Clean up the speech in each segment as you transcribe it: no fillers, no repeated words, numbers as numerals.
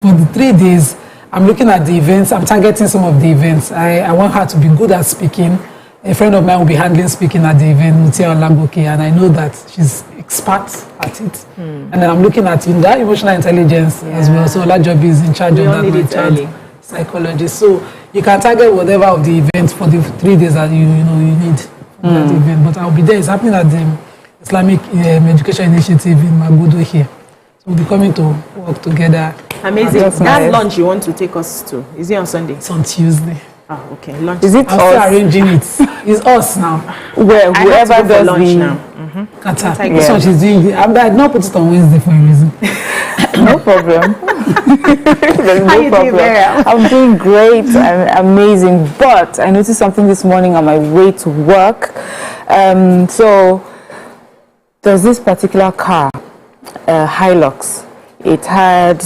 For the 3 days, I'm looking at the events. I'm targeting some of the events. I want her to be good at speaking. A friend of mine will be handling speaking at the event, Mutia Olagoke, and I know that she's expert at it. And then I'm looking at that emotional intelligence as well. So Olajobi is in charge of that. My child psychologist. So you can target whatever of the events for the 3 days that you need for that event. But I'll be there. It's happening at the Islamic Education Initiative in Magodo here. So we'll be coming to work together. Amazing. That lunch you want to take us to, is it on Sunday? It's on Tuesday. Ah, okay. Lunch. Is it I'm still arranging it. It's us now. Well, whoever does lunch now. Qatar. That's what she's doing. I did not put it on Wednesday for a reason. No problem. How you doing, Marital? I'm doing great and amazing. But I noticed something this morning on my way to work. So there's this particular car, Hilux. It had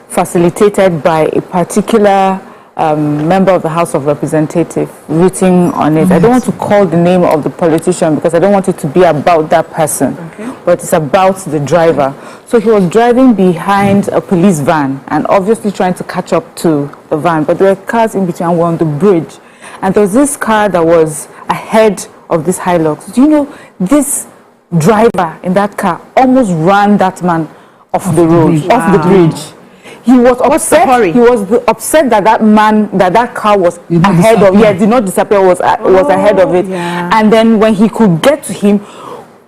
facilitated by a particular member of the House of Representatives written on it. I don't want to call the name of the politician because I don't want it to be about that person, but it's about the driver. So he was driving behind a police van and obviously trying to catch up to the van, but there were cars in between and we're on the bridge. And there was this car that was ahead of this Hilux. Do you know, this driver in that car almost ran that man off the road, off the bridge. He was upset. He was upset that that car was ahead of. Yeah, did not disappear. Was ahead of it. Yeah. And then when he could get to him,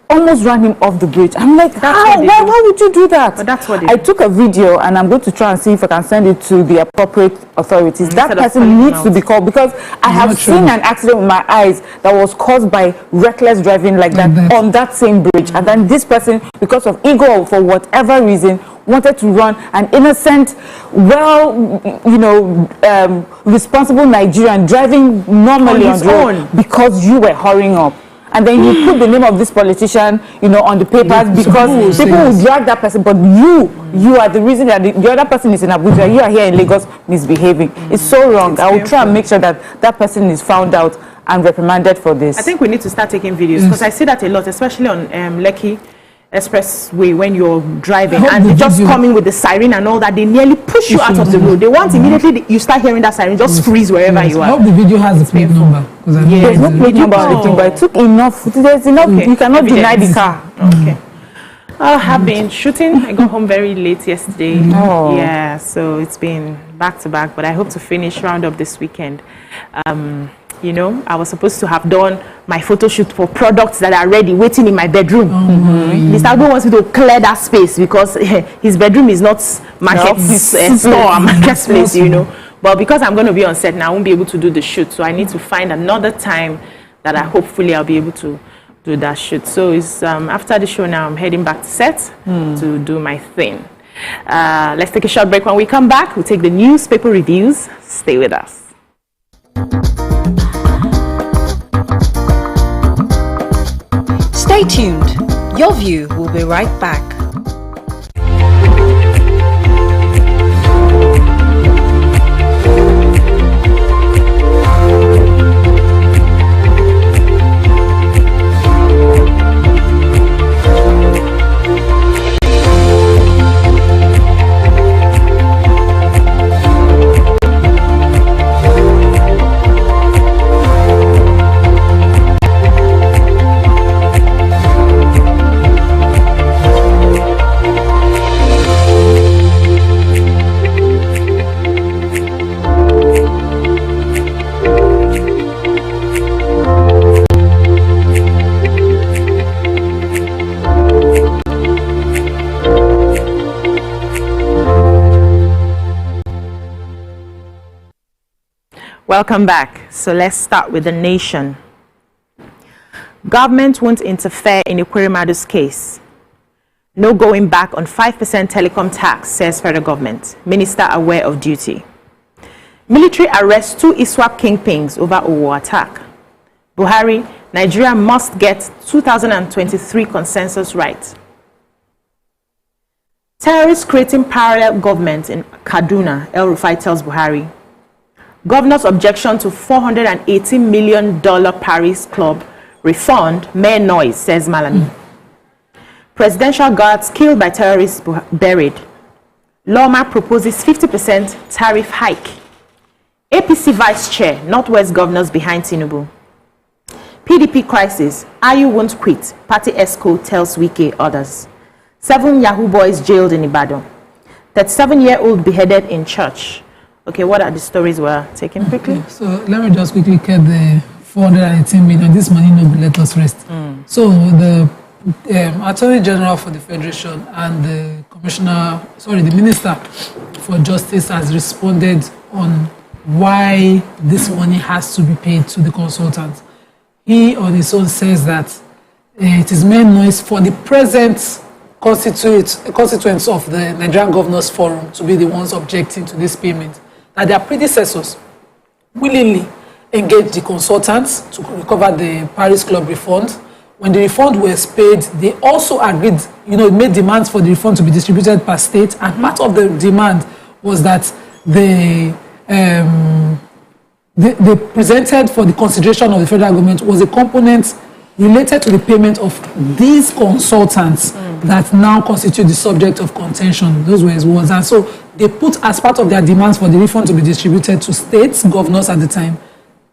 almost ran him off the bridge. I'm like, how? Why would you do that? But that's what I took a video and I'm going to try and see if I can send it to the appropriate authorities. That person needs to be called because I have seen an accident with my eyes that was caused by reckless driving like that on that same bridge. And then this person, because of ego or for whatever reason, wanted to run an innocent, responsible Nigerian driving normally on his own because you were hurrying up. And then you put the name of this politician, on the papers because people will drag that person. But you are the reason that the other person is in Abuja. You are here in Lagos misbehaving. It's so wrong. I will try and make sure that that person is found out and reprimanded for this. I think we need to start taking videos because I see that a lot, especially on Lekki Expressway when you're driving and they just come in with the siren and all that. They nearly push you out of the road. They want immediately you start hearing that siren, just freeze wherever you are. I hope the video has the plate number. There's no plate number on the thing, but it took enough. There's enough. You cannot deny the car. Okay. I have been shooting. I got home very late yesterday. Yeah, so it's been back to back, but I hope to finish round up this weekend. I was supposed to have done my photo shoot for products that are ready, waiting in my bedroom. Mr. Agbo wants me to clear that space because his bedroom is not market store, market place, But because I'm going to be on set now, I won't be able to do the shoot. So I need to find another time that hopefully I'll be able to do that shoot. So it's after the show now, I'm heading back to set to do my thing. Let's take a short break. When we come back, we'll take the newspaper reviews. Stay with us. Stay tuned. Your View will be right back. Welcome back. So let's start with the nation. Government won't interfere in Ikwerimadu's case. No going back on 5% telecom tax, says federal government. Minister aware of duty. Military arrests 2 ISWAP kingpins over Owo attack. Buhari, Nigeria must get 2023 consensus right. Terrorists creating parallel government in Kaduna, El Rufai tells Buhari. Governor's objection to $480 million Paris Club refund, mere noise, says Malami. Presidential guards killed by terrorists buried. Loma proposes 50% tariff hike. APC Vice Chair, Northwest Governors behind Tinubu. PDP crisis, Ayu won't quit, Party ESCO tells Wike others. 7 Yahoo boys jailed in Ibadan. 37-year-old beheaded in church. Okay, what are the stories we're taking quickly? Okay, so let me just quickly get the 418 million. This money no let us rest. So the Attorney General for the Federation and the the Minister for Justice has responded on why this money has to be paid to the consultants. He on his own says that it is mere noise for the present constituents of the Nigerian Governors Forum to be the ones objecting to this payment. That their predecessors willingly engaged the consultants to recover the Paris Club refund. When the refund was paid, they also agreed, made demands for the refund to be distributed per state. And part of the demand was that they presented for the consideration of the federal government was a component related to the payment of these consultants that now constitute the subject of contention. Those were his words. And so they put as part of their demands for the refund to be distributed to states, governors at the time,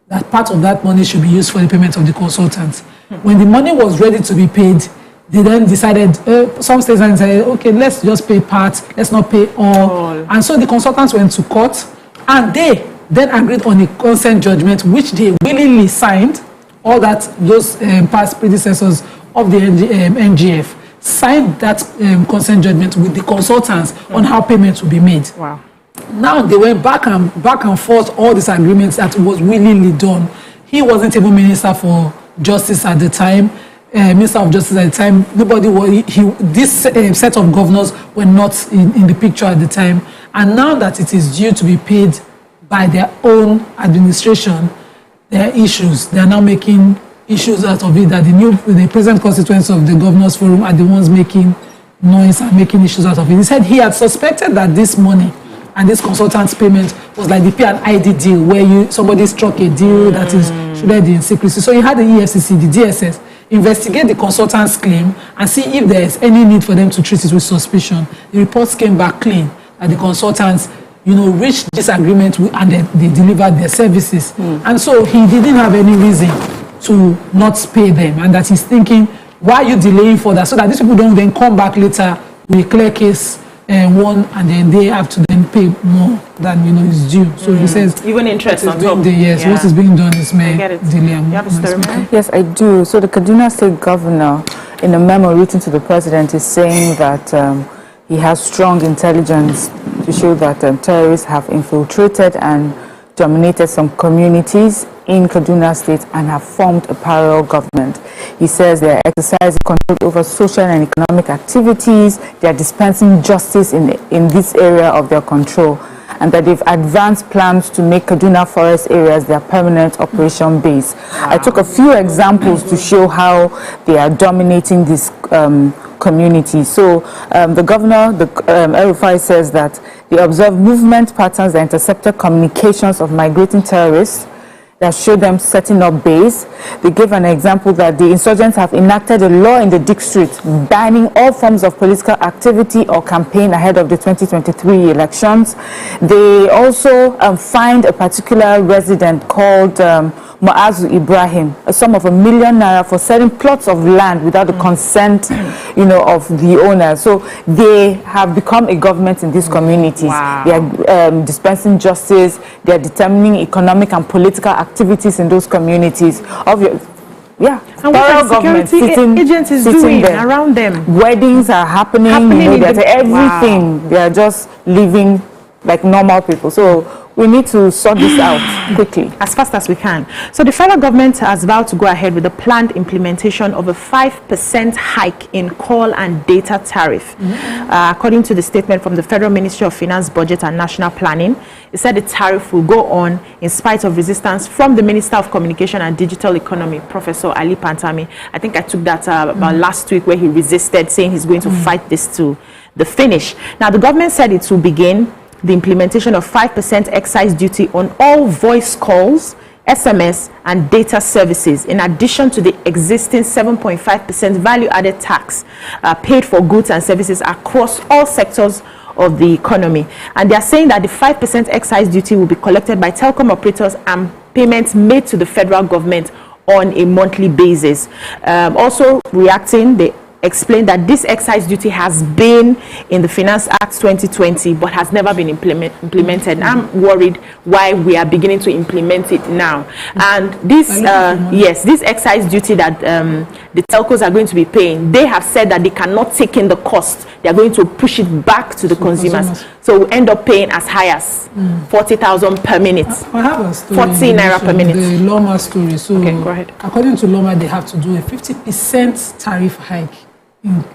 that part of that money should be used for the payment of the consultants. When the money was ready to be paid, they then decided, some states then said, okay, let's just pay part, let's not pay all. And so the consultants went to court, and they then agreed on a consent judgment, which they willingly signed. All that those past predecessors of the NGF signed that consent judgment with the consultants on how payments will be made. Wow. Now they went back and forth all these agreements that was willingly done. He wasn't even Minister for Justice at the time. Minister of Justice at the time. Nobody was. This set of governors were not in the picture at the time. And now that it is due to be paid by their own administration, there are issues. They are now making issues out of it. That the present constituents of the Governors Forum are the ones making noise and making issues out of it. He said he had suspected that this money and this consultant's payment was like the P&ID deal, where somebody struck a deal that is shrouded in secrecy. So he had the EFCC, the DSS, investigate the consultant's claim and see if there is any need for them to treat it with suspicion. The reports came back clean that the consultants, reached this agreement and they delivered their services. And so he didn't have any reason to not pay them, and that he's thinking, why are you delaying for that? So that these people don't then come back later with a clear case one, and then they have to then pay more than is due. So he says even interest on top. What is being done is mere delay. You have a story? Yes, I do. So the Kaduna State Governor, in a memo written to the President, is saying that he has strong intelligence to show that terrorists have infiltrated and dominated some communities in Kaduna State and have formed a parallel government. He says they are exercising control over social and economic activities, they are dispensing justice in this area of their control, and that they've advanced plans to make Kaduna forest areas their permanent operation base. I took a few examples to show how they are dominating this community. So the governor, El-Rufai, says that they observe movement patterns that intercepted communications of migrating terrorists that showed them setting up base. They gave an example that the insurgents have enacted a law in the district banning all forms of political activity or campaign ahead of the 2023 elections. They also fined a particular resident called Muazu Ibrahim a sum of ₦1 million for selling plots of land without the consent, of the owner. So they have become a government in these communities. Wow. They are dispensing justice. They are determining economic and political activities in those communities. And what the security agencies doing there around them? Weddings are happening. Everything. Wow. They are just living like normal people. So we need to sort this out quickly, as fast as we can. So the federal government has vowed to go ahead with the planned implementation of a 5% hike in call and data tariff. According to the statement from the Federal Ministry of Finance, Budget and National Planning, it said the tariff will go on in spite of resistance from the Minister of Communication and Digital Economy, Professor Ali Pantami. I think I took that about last week, where he resisted, saying he's going to fight this to the finish. Now, the government said it will begin the implementation of 5% excise duty on all voice calls, SMS, and data services, in addition to the existing 7.5% value-added tax paid for goods and services across all sectors of the economy. And they are saying that the 5% excise duty will be collected by telecom operators and payments made to the federal government on a monthly basis. Also reacting, they explained that this excise duty has been in the Finance Act 2020 but has never been implemented. I'm worried why we are beginning to implement it now. And this this excise duty that the telcos are going to be paying, they have said that they cannot take in the cost. They are going to push it back to the consumers. So we end up paying as high as 40,000 per minute. I have a story 40 naira per minute. The Loma story. So okay, go ahead. According to Loma, they have to do a 50% tariff hike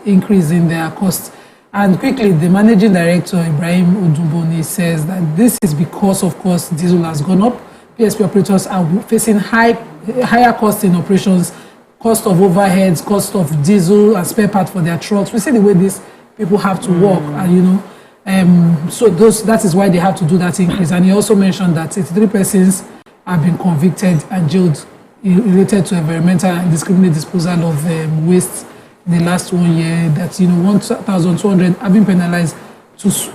increase in their costs. And quickly, the managing director, Ibrahim Odumboni, says that this is because, of course, diesel has gone up. PSP operators are facing higher costs in operations, cost of overheads, cost of diesel and spare parts for their trucks. We see the way these people have to work, and so that is why they have to do that increase. And he also mentioned that 83 persons have been convicted and jailed related to environmental and indiscriminate disposal of waste in the last 1 year. That 1,200 have been penalized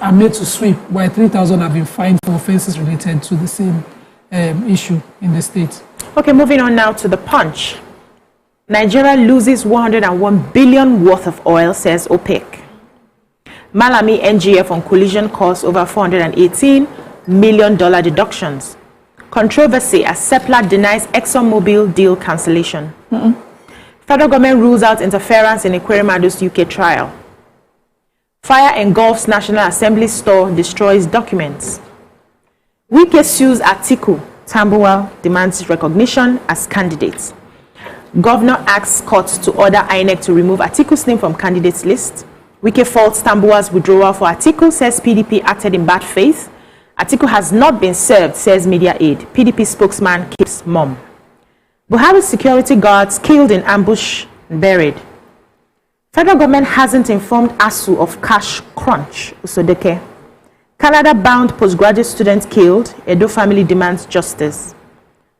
are made to sweep, while 3,000 have been fined for offences related to the same issue in the state. Okay, moving on now to the Punch. Nigeria loses 101 billion worth of oil, says OPEC. Malami NGF on collision costs over $418 million deductions. Controversy as Seplat denies ExxonMobil deal cancellation. Federal government rules out interference in Ekweremadu's UK trial. Fire engulfs National Assembly store, destroys documents. Wike sues Atiku. Tambuwal demands recognition as candidates. Governor asks courts to order INEC to remove Atiku's name from candidates list. Wike faults Tambuwal's withdrawal for Atiku, says PDP acted in bad faith. Atiku has not been served, says Media Aid. PDP spokesman keeps mum. Buhari's security guards killed in ambush and buried. Federal government hasn't informed ASU of cash crunch. Usodeke. Canada-bound postgraduate student killed. Edo family demands justice.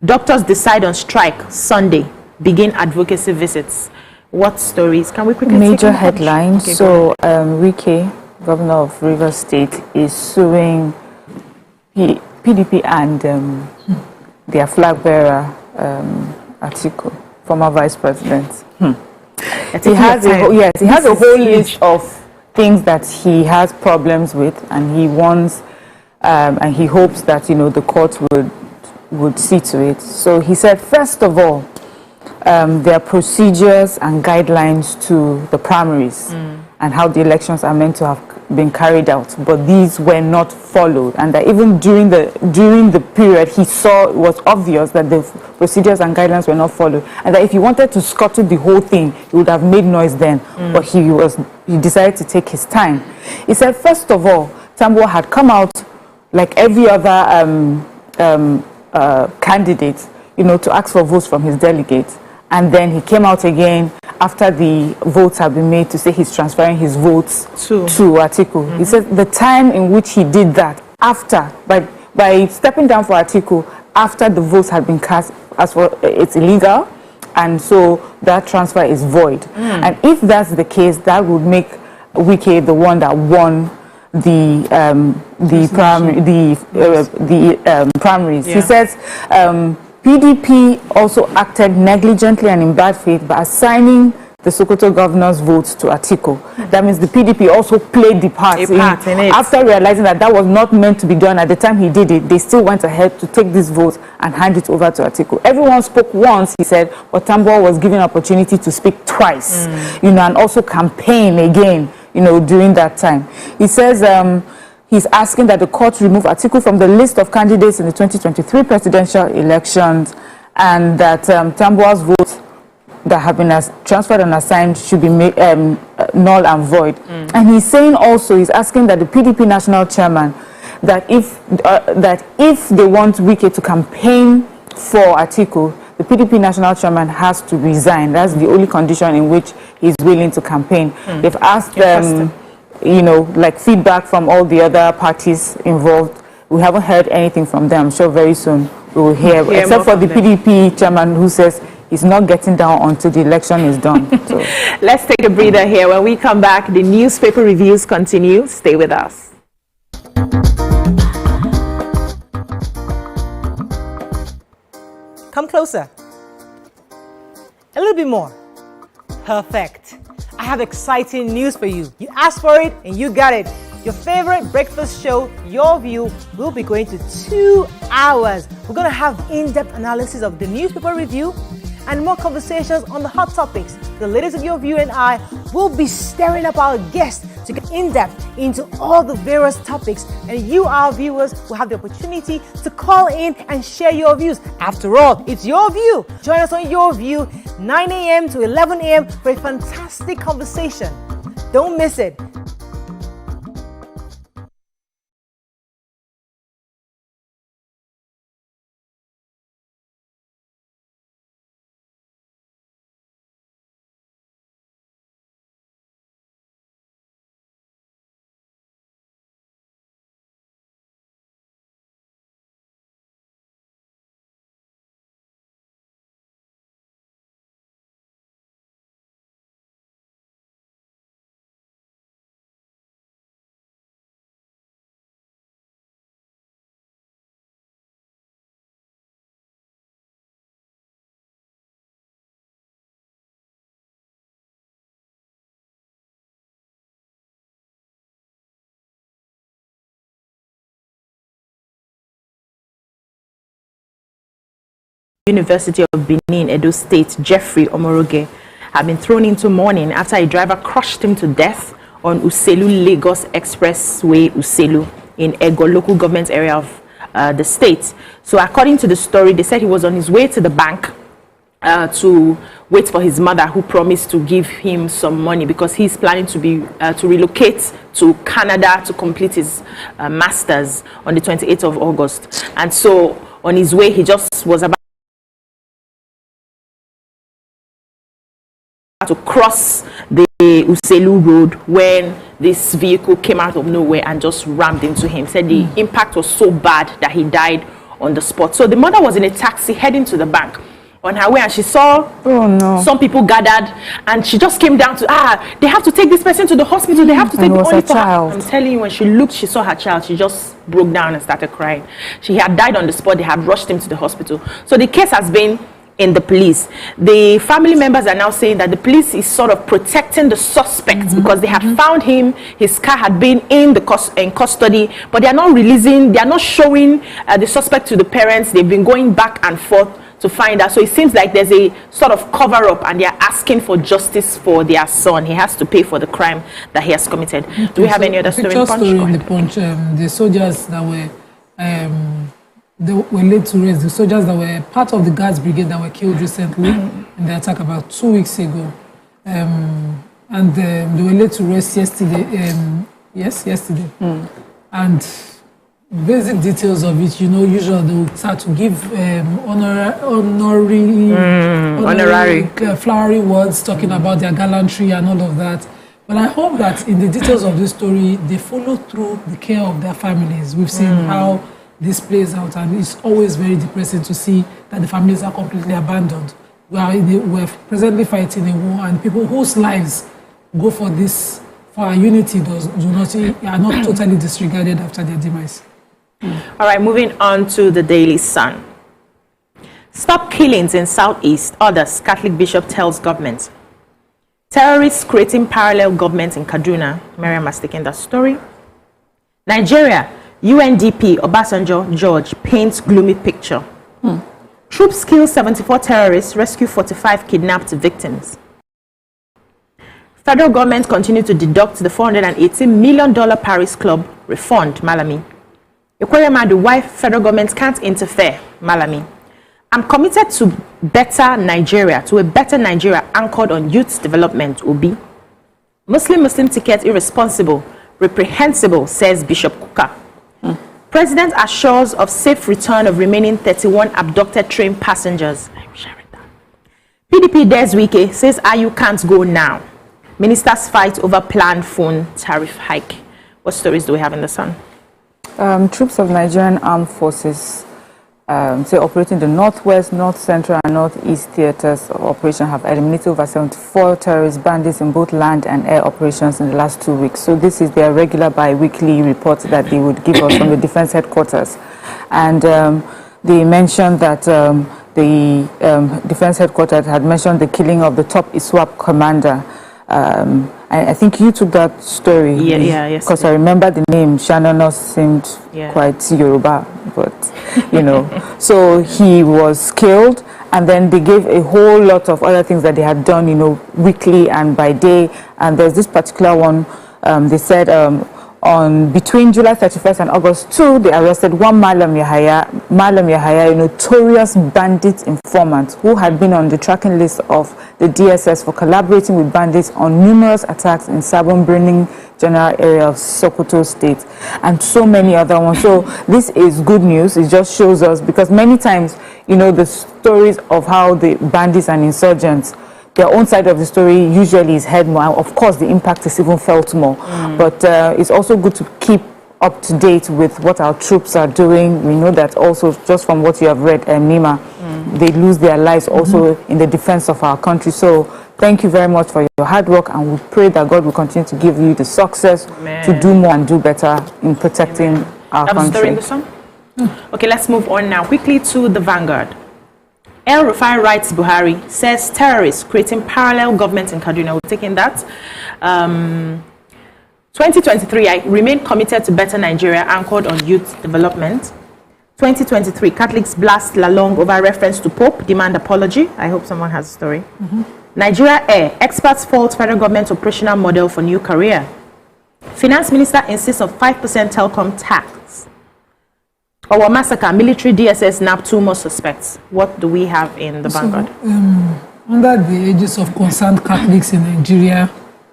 Doctors decide on strike Sunday. Begin advocacy visits. What stories? Can we quickly major headlines? Okay, so Wike, governor of Rivers State, is suing PDP and their flag bearer Atiku, former vice president. He has a whole list of things that he has problems with, and he wants and he hopes that the court would see to it. So he said, first of all, there are procedures and guidelines to the primaries and how the elections are meant to have been carried out, but these were not followed, and that even during the period he saw it was obvious that the procedures and guidelines were not followed, and that if he wanted to scuttle the whole thing, he would have made noise then, but he decided to take his time. He said, first of all, Tambuwal had come out like every other candidate, to ask for votes from his delegates. And then he came out again after the votes have been made to say he's transferring his votes to Atiku. He said the time in which he did that, by stepping down for Atiku, after the votes had been cast, as for it's illegal, and so that transfer is void. And if that's the case, that would make Wike the one that won the primaries. Yeah. He says PDP also acted negligently and in bad faith by assigning the Sokoto governor's votes to Atiku. That means the PDP also played the part in it. After realizing that was not meant to be done at the time he did it, they still went ahead to take these votes and hand it over to Atiku. Everyone spoke once, he said, but Tambuwal was given opportunity to speak twice, and also campaign again, during that time. He says he's asking that the court remove Atiku from the list of candidates in the 2023 presidential elections, and that Tambuwal's votes that have been transferred and assigned should be made null and void. And he's saying also, he's asking that the PDP national chairman, that if they want Wike to campaign for Atiku, the PDP national chairman has to resign. That's the only condition in which he's willing to campaign. They've asked them, feedback from all the other parties involved. We haven't heard anything from them. I'm sure very soon we will hear except for the PDP chairman who says he's not getting down until the election is done. So. Let's take a breather here. When we come back, the newspaper reviews continue. Stay with us. Come closer. A little bit more. Perfect. I have exciting news for you. You asked for it and you got it. Your favorite breakfast show, Your View, will be going to 2 hours. We're going to have in-depth analysis of the newspaper review and more conversations on the hot topics. The ladies of Your View and I will be stirring up our guests to get in-depth into all the various topics, and you, our viewers, will have the opportunity to call in and share your views. After all, it's your view. Join us on Your View, 9 a.m. to 11 a.m. for a fantastic conversation. Don't miss it. University of Benin, Edo State, Jeffrey Omoroge, had been thrown into mourning after a driver crushed him to death on Uselu-Lagos Expressway, Uselu, in Ego local government area of the state. So according to the story, they said he was on his way to the bank to wait for his mother, who promised to give him some money because he's planning to relocate to Canada to complete his master's on the 28th of August. And so on his way, he just was about to cross the Uselu road when this vehicle came out of nowhere and just rammed into him. Said the impact was so bad that he died on the spot. So the mother was in a taxi heading to the bank on her way, and she saw some people gathered, and she just came down to they have to take this person to the hospital. They have to take the only for her. I'm telling you, when she looked, she saw her child. She just broke down and started crying. She had died on the spot. They had rushed him to the hospital. So the case has been in the police. The family members are now saying that the police is sort of protecting the suspect because they had found him. His car had been in custody, but they are not releasing, they are not showing the suspect to the parents. They've been going back and forth to find out. So it seems like there's a sort of cover up, and they are asking for justice for their son. He has to pay for the crime that he has committed. Do we have any other story in Punch? In the Punch, the soldiers that were they were laid to rest, the soldiers that were part of the Guards Brigade that were killed recently in the attack about 2 weeks ago. And they were laid to rest yesterday. Yesterday. And basic details of it, usually they will start to give honorary flowery words talking about their gallantry and all of that. But I hope that in the details of this story, they follow through the care of their families. We've seen how this plays out, and it's always very depressing to see that the families are completely abandoned. We're presently fighting a war, and people whose lives go for this, for our unity, are not totally disregarded after their demise. All right, moving on to the Daily Sun. Stop killings in Southeast. Others, Catholic bishop tells government. Terrorists creating parallel government in Kaduna. Miriam has taken that story. Nigeria. UNDP Obasanjo George paints gloomy picture. Troops kill 74 terrorists, rescue 45 kidnapped victims. Federal government continue to deduct the $418 million Paris Club refund, Malami. Ekweyemadu, why federal government can't interfere, Malami. I'm committed to a better Nigeria anchored on youth development, Obi. Muslim ticket irresponsible, reprehensible, says Bishop Kuka. President assures of safe return of remaining 31 abducted train passengers. PDP Des Wike says IU can't go now. Ministers fight over planned phone tariff hike. What stories do we have in the Sun? Troops of Nigerian Armed Forces say operating the Northwest, North Central, and Northeast theaters of operation have eliminated over 74 terrorist bandits in both land and air operations in the last 2 weeks. So this is their regular bi-weekly report that they would give us from the defense headquarters. And they mentioned that the defense headquarters had mentioned the killing of the top ISWAP commander. I think you took that story. Yes. Because I remember the name. Shannon seemed quite Yoruba, but you know. So he was killed, and then they gave a whole lot of other things that they had done, you know, weekly and by day. And there's this particular one. They said on between July 31st and August 2, they arrested one Malam Yahaya, a notorious bandit informant who had been on the tracking list of the DSS for collaborating with bandits on numerous attacks in Sabon Birning general area of Sokoto State, and so many other ones. So this is good news. It just shows us, because many times, you know, the stories of how the bandits and insurgents, their own side of the story usually is heard more. Of course, the impact is even felt more. But it's also good to keep up to date with what our troops are doing. We know that also, just from what you have read, Nima, they lose their lives also in the defense of our country. So thank you very much for your hard work, and we pray that God will continue to give you the success to do more and do better in protecting our country. Story in the sun? Okay, let's move on now quickly to the Vanguard. El Rufai writes Buhari, says terrorists creating parallel government in Kaduna. We're taking that. 2023, I remain committed to better Nigeria, anchored on youth development. 2023, Catholics blast Lalong over reference to Pope, demand apology. I hope someone has a story. Nigeria Air, experts fault federal government operational model for new career. Finance Minister insists on 5% telecom tax. Our massacre, military DSS nabbed 2 more suspects. What do we have in the Vanguard? Under the aegis of concerned Catholics in Nigeria,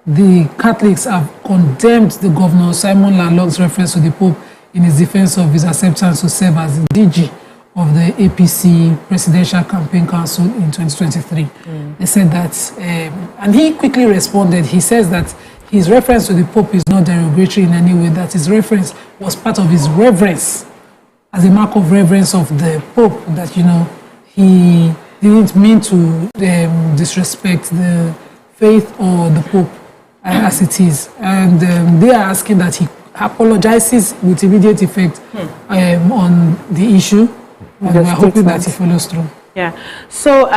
the Catholics have condemned the governor Simon Lalong's reference to the Pope in his defense of his acceptance to serve as the DG of the APC Presidential Campaign Council in 2023. They said that, and he quickly responded. He says that his reference to the Pope is not derogatory in any way, that his reference was part of his reverence, as a mark of reverence of the Pope, that, you know, he didn't mean to disrespect the faith or the Pope as it is. And they are asking that he apologizes with immediate effect on the issue. And we're hoping that he follows through. Yeah. So,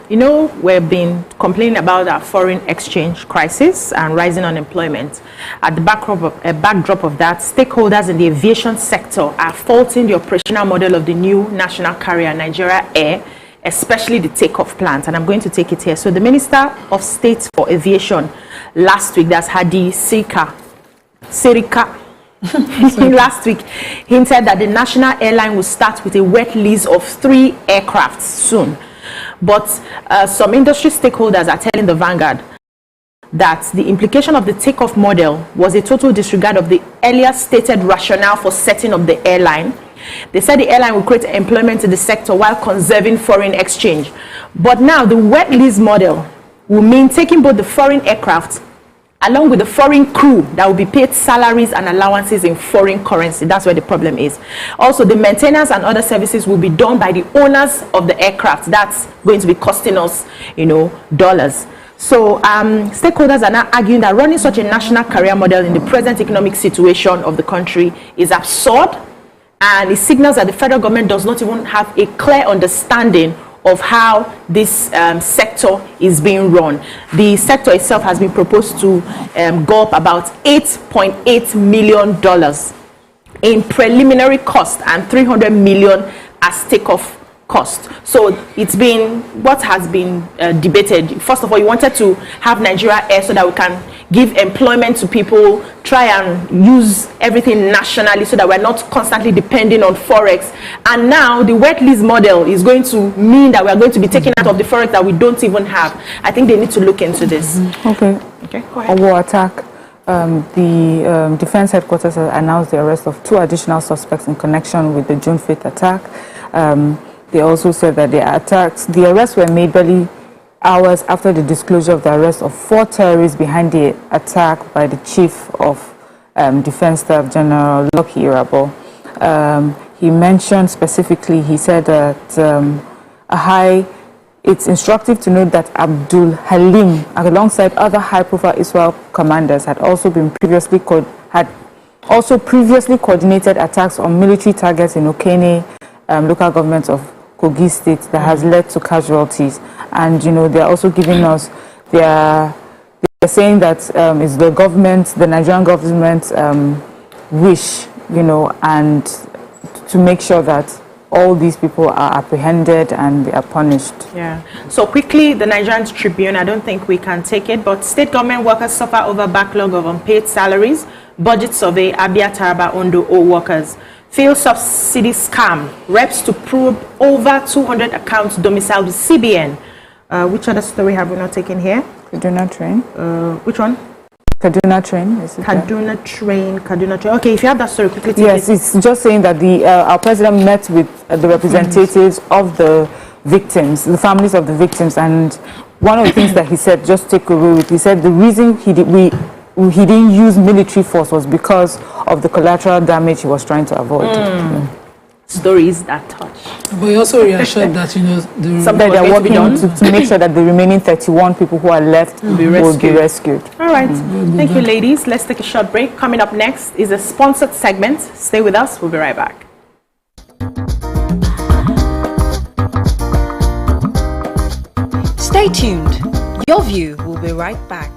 you know, we've been complaining about our foreign exchange crisis and rising unemployment. At the backdrop of that, stakeholders in the aviation sector are faulting the operational model of the new national carrier, Nigeria Air, especially the takeoff plant. And I'm going to take it here. So the Minister of State for Aviation last week, that's Hadi Sirika, last week hinted that the national airline will start with a wet lease of 3 aircrafts soon. But some industry stakeholders are telling the Vanguard that the implication of the takeoff model was a total disregard of the earlier stated rationale for setting up the airline. They said the airline will create employment in the sector while conserving foreign exchange. But now the wet lease model will mean taking both the foreign aircraft along with the foreign crew that will be paid salaries and allowances in foreign currency. That's where the problem is. Also, the maintenance and other services will be done by the owners of the aircraft. That's going to be costing us, you know, dollars. So stakeholders are now arguing that running such a national carrier model in the present economic situation of the country is absurd, and it signals that the federal government does not even have a clear understanding of how this sector is being run. The sector itself has been proposed to go up about $8.8 million in preliminary cost and $300 million as takeoff cost. So it's been what has been debated. First of all, you wanted to have Nigeria Air so that we can give employment to people, try and use everything nationally so that we're not constantly depending on forex. And now the wet lease model is going to mean that we're going to be taking out of the forex that we don't even have. I think they need to look into this. Okay, go ahead. A war attack. The defense headquarters has announced the arrest of 2 additional suspects in connection with the June 5th attack. They also said that the arrests were made barely hours after the disclosure of the arrest of 4 terrorists behind the attack by the Chief of Defense Staff, General Lucky Irabo. He mentioned specifically, he said that it's instructive to note that Abdul Halim, alongside other high-profile Israel commanders, had also previously coordinated attacks on military targets in Okene, local government of Kogi State that has led to casualties. And, you know, they're also giving us they're saying that it's the government, the Nigerian government wish, you know, and to make sure that all these people are apprehended and they are punished. Yeah. So quickly, the Nigerian Tribune, I don't think we can take it, but state government workers suffer over backlog of unpaid salaries. Budget survey, Abia, Taraba, Ondo, O workers. Field subsidy scam. Reps to probe over 200 accounts domiciled with CBN. Which other story have we not taken here? Kaduna train. Which one? Kaduna train. Is it Kaduna train. Kaduna train. Okay, if you have that story, quickly take Yes, it's just saying that our president met with the representatives of the victims, the families of the victims, and one of the things that he said, just take away with, he said the reason he didn't use military force was because of the collateral damage he was trying to avoid. Stories that touch. But he also reassured that, you know, Something That they're was going to be working to make sure that the remaining 31 people who are left will be rescued. All right. Thank you, ladies. Let's take a short break. Coming up next is a sponsored segment. Stay with us. We'll be right back. Stay tuned. Your View will be right back.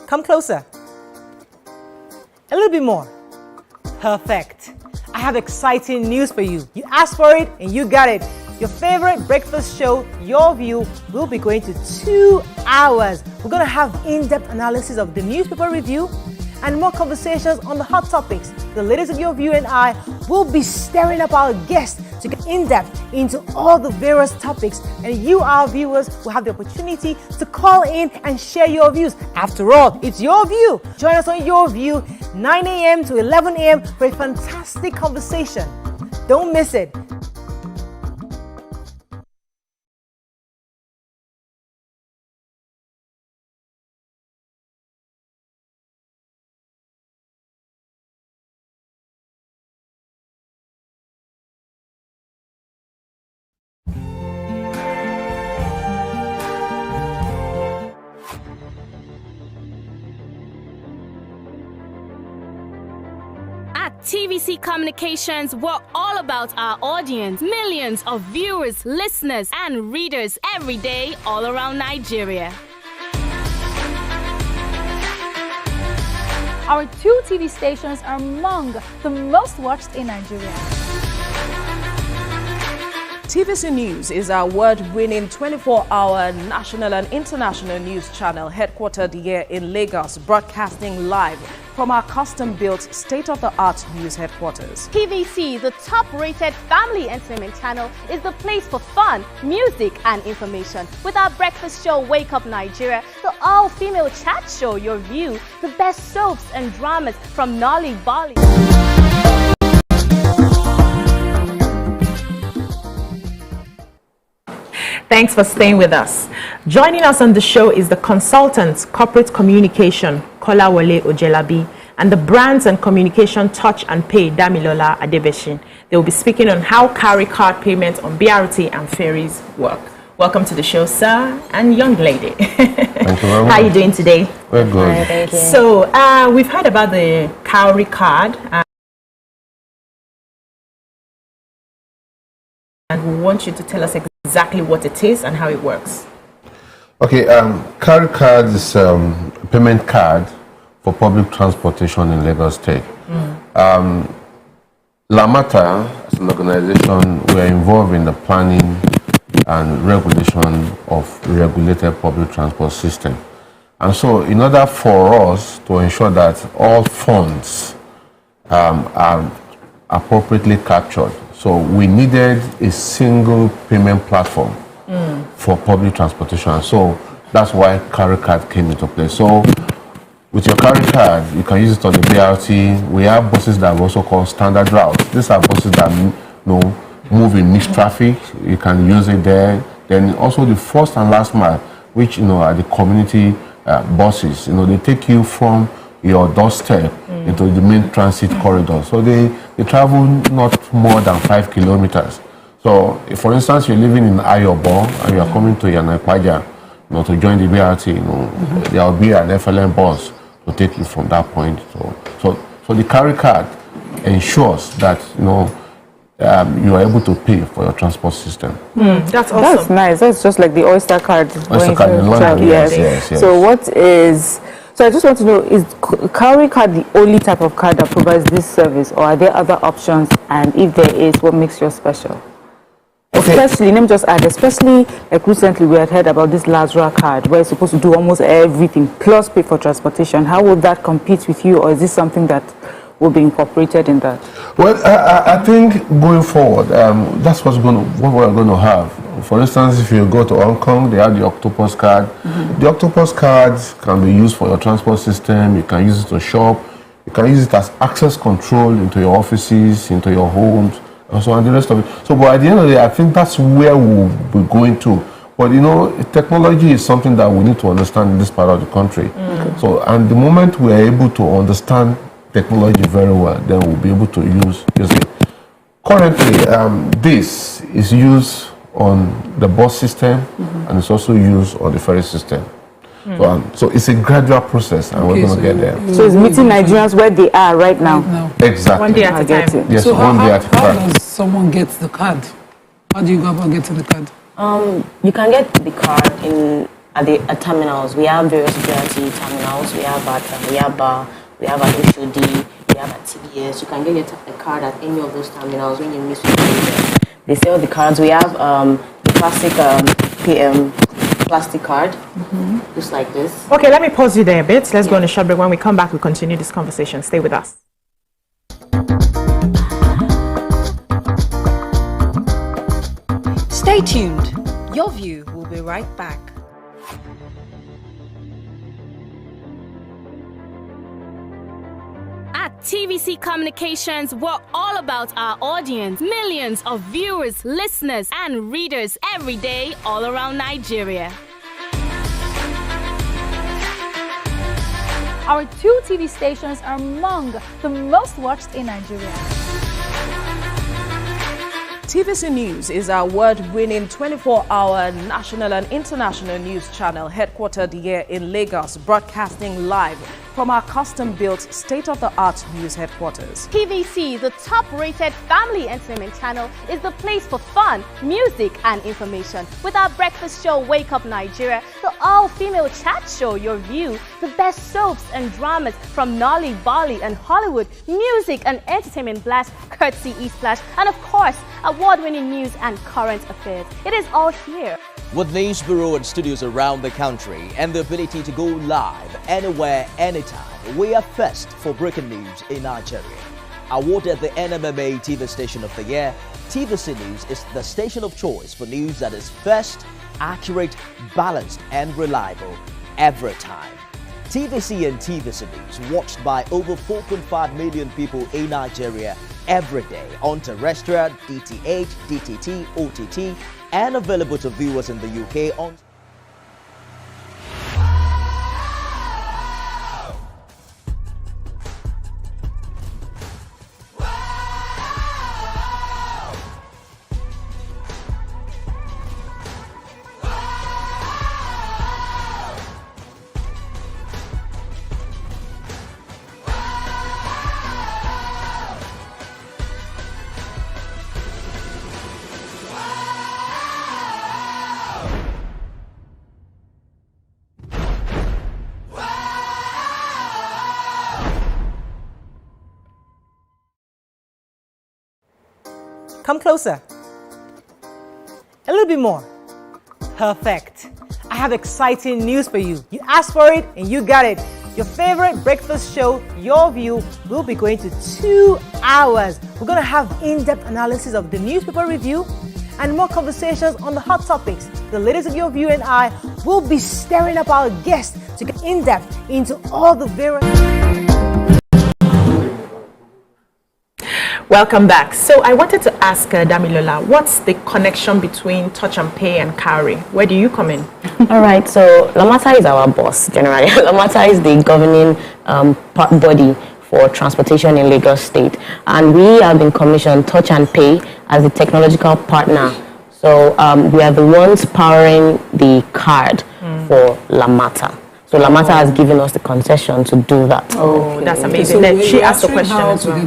Come closer. A little bit more. Perfect. I have exciting news for you. You asked for it and you got it. Your favorite breakfast show, Your View, will be going to 2 hours. We're going to have in-depth analysis of the newspaper review, and more conversations on the hot topics. The ladies of Your View and I will be stirring up our guests to get in-depth into all the various topics, and you, our viewers, will have the opportunity to call in and share your views. After all, it's your view. Join us on Your View, 9 a.m. to 11 a.m. for a fantastic conversation. Don't miss it. At TVC Communications, we're all about our audience. Millions of viewers, listeners, and readers every day all around Nigeria. Our 2 TV stations are among the most watched in Nigeria. TVC News is our award-winning 24-hour national and international news channel headquartered here in Lagos, broadcasting live from our custom-built state-of-the-art news headquarters. TVC, the top-rated family entertainment channel, is the place for fun, music, and information. With our breakfast show, Wake Up Nigeria, the all-female chat show, Your View, the best soaps and dramas from Nolly Bali. Thanks for staying with us. Joining us on the show is the consultant, corporate communication, Kolawole Ojelabi, and the brands and communication touch and pay, Damilola Adebeshin. They will be speaking on how Cowry card payments on BRT and ferries work. Welcome to the show, sir and young lady. Thank you very much. How are you doing today? We're good. Hi, thank you. So we've heard about the Cowry card. And we want you to tell us exactly what it is and how it works. Okay, Cowry card is payment card for public transportation in Lagos State. Lamata, as an organization, we are involved in the planning and regulation of regulated public transport system. And so in order for us to ensure that all funds are appropriately captured, so we needed a single payment platform for public transportation. So that's why Cowry card came into play. So with your Cowry card, you can use it on the BRT. We have buses that are also called standard routes. These are buses that move in mixed traffic. You can use it there. Then also the first and last mile, which are the community buses. They take you from your doorstep into the main transit corridor. So they travel not more than 5 kilometers. So if, for instance, you're living in Ayobo and you're coming to Yanakwaja, to join the BRT, there will be an FLM bus to take you from that point. So the Cowry card ensures that you are able to pay for your transport system. That's awesome. That's nice. That's just like the Oyster card. Oyster card in London, yes. So I just want to know, is Cowry card the only type of card that provides this service, or are there other options? And if there is, what makes yours special? Okay. Especially, let me just add, especially like recently we had heard about this Lazarus card where it's supposed to do almost everything plus pay for transportation. How would that compete with you, or is this something that will be incorporated in that? Well, I think going forward, that's what we're going to have. For instance, if you go to Hong Kong, they have the Octopus card. The Octopus cards can be used for your transport system. You can use it to shop. You can use it as access control into your offices, into your homes, and the rest of it. So, but at the end of the day, I think that's where we'll be going to. But technology is something that we need to understand in this part of the country. So, and the moment we are able to understand technology very well, then we'll be able to use it. Currently, this is used on the bus system and it's also used on the ferry system. So it's a gradual process, and we're going to get there. So it's meeting Nigerians where they are right now. Exactly. One day at a time. Yes, So one day at a how time. does someone get the card? How do you go about getting the card? You can get the card at terminals. We have various BRT terminals. We have at Yaba, we have at HOD, we have at TBS. You can get a card at any of those terminals when you miss with them. They sell the cards. We have the classic PM plastic card, just like this. Okay, let me pause you there a bit. Let's go on a short break. When we come back, we'll continue this conversation. Stay with us. Stay tuned. Your View will be right back. At TVC Communications, we're all about our audience. Millions of viewers, listeners, and readers every day all around Nigeria. Our 2 TV stations are among the most watched in Nigeria. TVC News is our award-winning 24-hour national and international news channel headquartered here in Lagos, broadcasting live from our custom-built state-of-the-art news headquarters. TVC, the top-rated family entertainment channel, is the place for fun, music, and information. With our breakfast show, Wake Up Nigeria, the all-female chat show, Your View, the best soaps and dramas from Nolly, Bali, and Hollywood, music and entertainment blast, courtesy E-Splash, and of course, award-winning news and current affairs. It is all here. With news bureau and studios around the country and the ability to go live anywhere, anytime, we are first for breaking news in Nigeria. Awarded the NMMA TV Station of the Year, TVC News is the station of choice for news that is first, accurate, balanced, and reliable every time. TVC and TVC News watched by over 4.5 million people in Nigeria every day on terrestrial, DTH, DTT, OTT, and available to viewers in the UK on Come closer. A little bit more. Perfect. I have exciting news for you. You asked for it and you got it. Your favorite breakfast show, Your View, will be going to 2 hours. We're going to have in-depth analysis of the newspaper review and more conversations on the hot topics. The ladies of Your View and I will be stirring up our guests to get in-depth into all the various... Welcome back. So I wanted to ask Damilola, what's the connection between Touch and Pay and Cowry? Where do you come in? All right, so Lamata is our boss, generally. Lamata is the governing body for transportation in Lagos State. And we have been commissioned Touch and Pay as the technological partner. So we are the ones powering the card for Lamata. So Lamata has given us the concession to do that. Oh, that's amazing. Then she asked a question as well.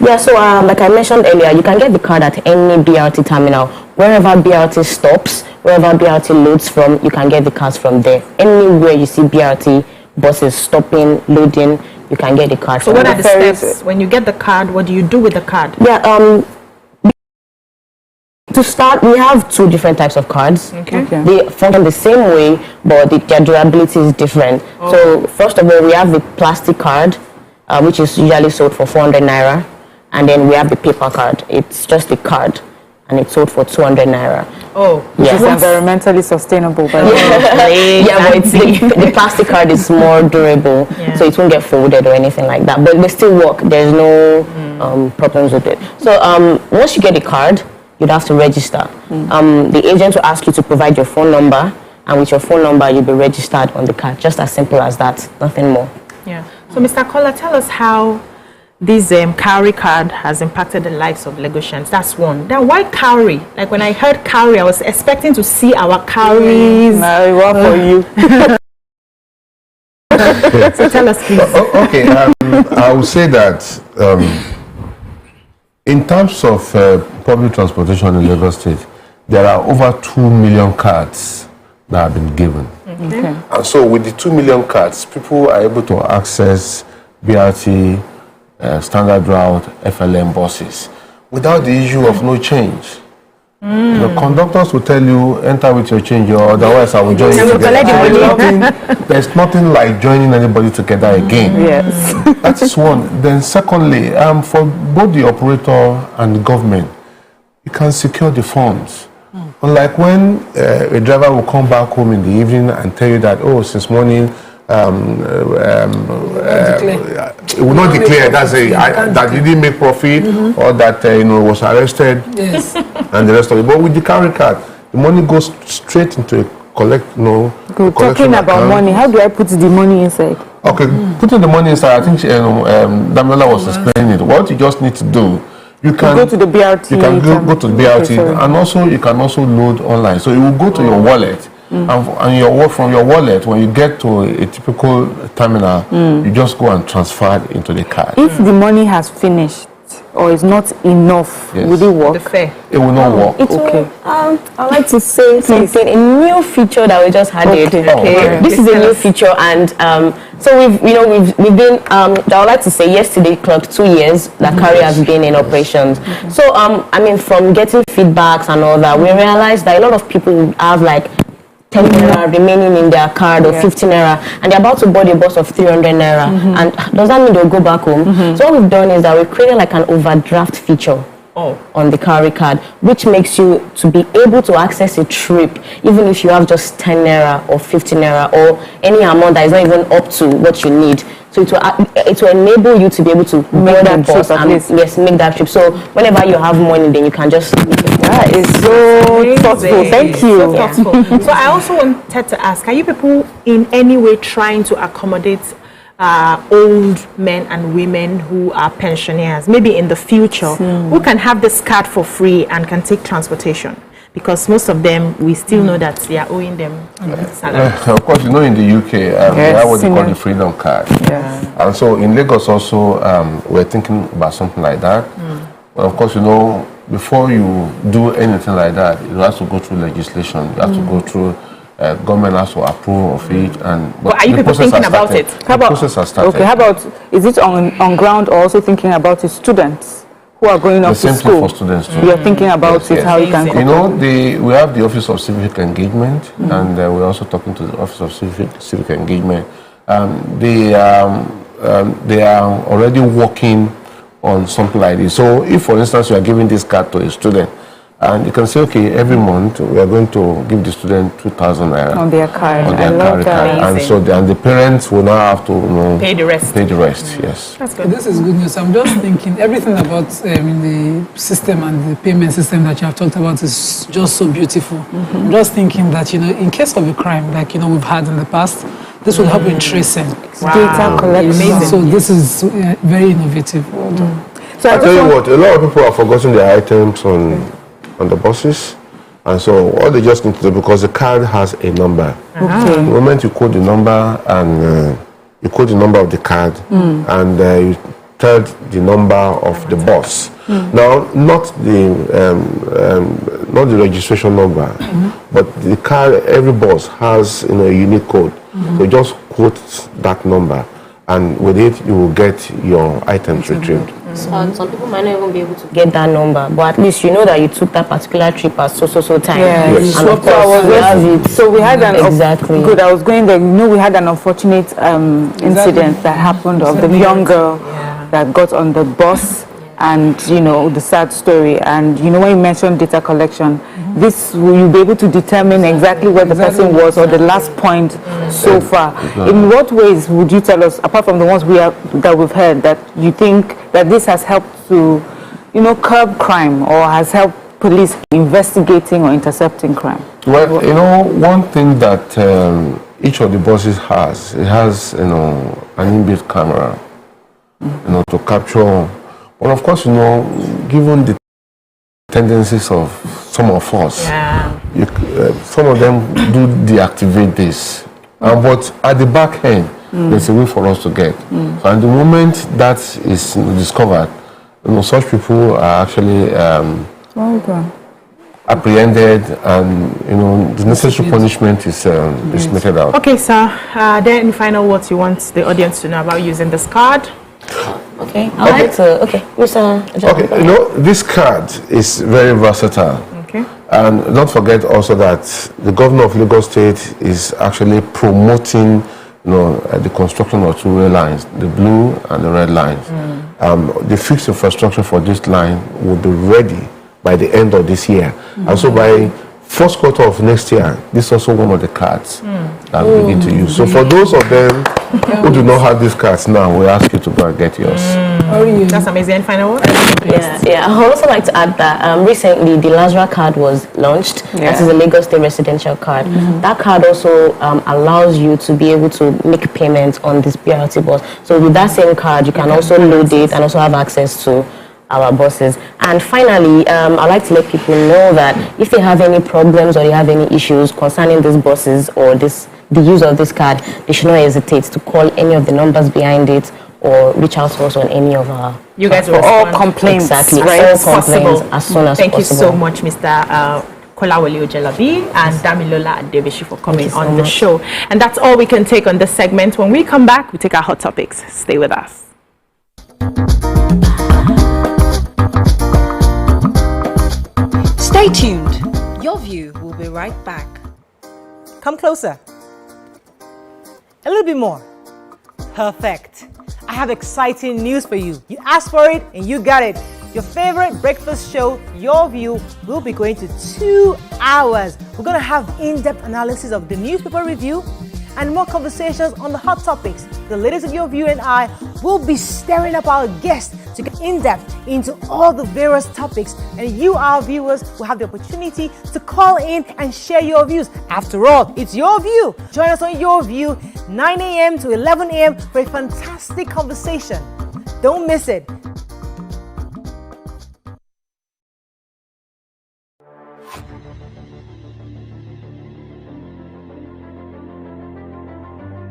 Yeah, so like I mentioned earlier, you can get the card at any BRT terminal. Wherever BRT stops, wherever BRT loads from, you can get the cards from there. Anywhere you see BRT buses stopping, loading, you can get the card from there. So what are the steps? When you get the card, what do you do with the card? Yeah, to start, we have 2 different types of cards. Okay. They function the same way, but their durability is different. Oh. So first of all, we have the plastic card, which is usually sold for 400 naira. And then we have the paper card. It's just a card, and it's sold for 200 naira. Oh, yes. It's environmentally sustainable. By yeah, but it's the plastic card is more durable, so it won't get folded or anything like that. But they still work. There's no problems with it. So once you get the card, you'd have to register. The agent will ask you to provide your phone number, and with your phone number, you'll be registered on the card. Just as simple as that, nothing more. Yeah. So, Mr. Kola, tell us how this Cowry card has impacted the lives of Lagosians. That's one. Then why Cowry? Like when I heard Cowry, I was expecting to see our Cowries. No, what for you? So tell us, please. Okay, I would say that in terms of public transportation in Lagos State, there are over 2 million cards that have been given. Okay. And so with the 2 million cards, people are able to access BRT, standard route, FLM buses without the issue of no change. The conductors will tell you, enter with your change, or otherwise I will join you together. There's nothing like joining anybody together again. Yes. That is one. Then secondly, for both the operator and the government, you can secure the funds. Unlike when a driver will come back home in the evening and tell you that, oh, since morning, it will not declare that he didn't make profit or that was arrested and the rest of it. But with the Cowry card, the money goes straight into a talking about account. Money, how do I put the money inside? Okay, putting the money inside, I think Damilola was explaining it. What you just need to do, you can go to the BRT. You can go to the BRT, and also you can also load online. So it will go to your wallet. And from your wallet, when you get to a typical terminal, you just go and transfer it into the card. If the money has finished or is not enough, will it work? The fare. It will not work. I'd like to say something, a new feature that we just had. This is a new feature, and so we've been. I would like to say yesterday clocked 2 years that Cowry has been in operations. So I mean, from getting feedbacks and all that, we realized that a lot of people have like 10 naira remaining in their card or 15 naira, and they're about to board a bus of 300 naira. And does that mean they'll go back home? So what we've done is that we created like an overdraft feature on the Cowry card, which makes you to be able to access a trip even if you have just 10 naira or 15 naira or any amount that is not even up to what you need. So it will enable you to be able to make that bus and make that trip. So whenever you have money, then you can just make it. That is so thoughtful. Thank you. So thoughtful. So I also wanted to ask, are you people in any way trying to accommodate old men and women who are pensioners, maybe in the future, who can have this card for free and can take transportation? Because most of them, we still know that they are owing them salaries. Of course, in the UK, we have what they call the Freedom Card. And so in Lagos also, we're thinking about something like that. But of course, before you do anything like that, you have to go through legislation. You have to go through, government has to approve of it. But are you people thinking about it? The process has started. Okay, how about, is it on ground or also thinking about the students who are going off to school? The same thing for students too. You're thinking about it, how you can... we have the Office of Civic Engagement, and we're also talking to the Office of Civic Engagement. They are already working on something like this. So if, for instance, you are giving this card to a student, and you can say, okay, every month we are going to give the student 2,000 naira on their card. Card. And so the parents will now have to pay the rest. Yes. That's good. This is good news. I'm just thinking everything about the system and the payment system that you have talked about is just so beautiful. I'm just thinking that in case of a crime like we've had in the past, this will help in tracing data collection. So this is very innovative. So I tell you what, a lot of people have forgotten their items on the buses, and so what they just need to do, because the card has a number. The moment you code the number and you code the number of the card and you tell the number of the bus. Now, not the registration number, but the card. Every bus has a unique code. So just quote that number, and with it you will get your items retrieved. So some people might not even be able to get that number, but at least you know that you took that particular trip at so time. Yes. And of course, so we had an Good. I was going there. We had an unfortunate incident that happened of the young girl that got on the bus, and the sad story. And when you mentioned data collection, this you'll be able to determine exactly where the person was or the last point so far. In what ways would you tell us, apart from the ones that we've heard, that you think that this has helped to curb crime or has helped police investigating or intercepting crime? Well, one thing that each of the buses has, it has an inbuilt camera, to capture. Well, of course, given the tendencies of some of us, some of them do deactivate this. But at the back end, there's a way for us to get. So at the moment that is discovered, such people are actually apprehended, and the necessary punishment is meted out. Okay, sir. Are there any final words you want the audience to know about using this card? Okay, I'd like to. Okay, Mr. Okay, this card is very versatile. Okay. And don't forget also that the governor of Lagos State is actually promoting, the construction of 2 rail lines, the blue and the red lines. The fixed infrastructure for this line will be ready by the end of this year. And so by first quarter of next year, this is also one of the cards that we begin to use. So for those of them who do not have these cards now, we ask you to go and get yours. That's amazing. And final word? Yeah. I would also like to add that recently the Lazarus card was launched. That is a Lagos State residential card. That card also allows you to be able to make payments on this BRT bus. So with that same card, you can also load it and also have access to our buses. And finally, I'd like to let people know that if they have any problems or they have any issues concerning these buses or the use of this card, they should not hesitate to call any of the numbers behind it or reach out to us on any of our... You guys will all respond. complaints. Exactly. Right. All complaints as soon as Thank possible. you so much, Mr. Kolawole Ojelabi and Damilola Adebeshi for coming on the show. And that's all we can take on this segment. When we come back, we take our hot topics. Stay with us. Stay tuned. Your view will be right back. Come closer. A little bit more. Perfect. I have exciting news for you. You asked for it and you got it. Your favorite breakfast show, Your View, will be going to 2 hours. We're going to have in-depth analysis of the newspaper review and more conversations on the hot topics. The ladies of Your View and I will be stirring up our guests to get in-depth into all the various topics, and you, our viewers, will have the opportunity to call in and share your views. After all, it's your view. Join us on Your View, 9 a.m. to 11 a.m. for a fantastic conversation. Don't miss it.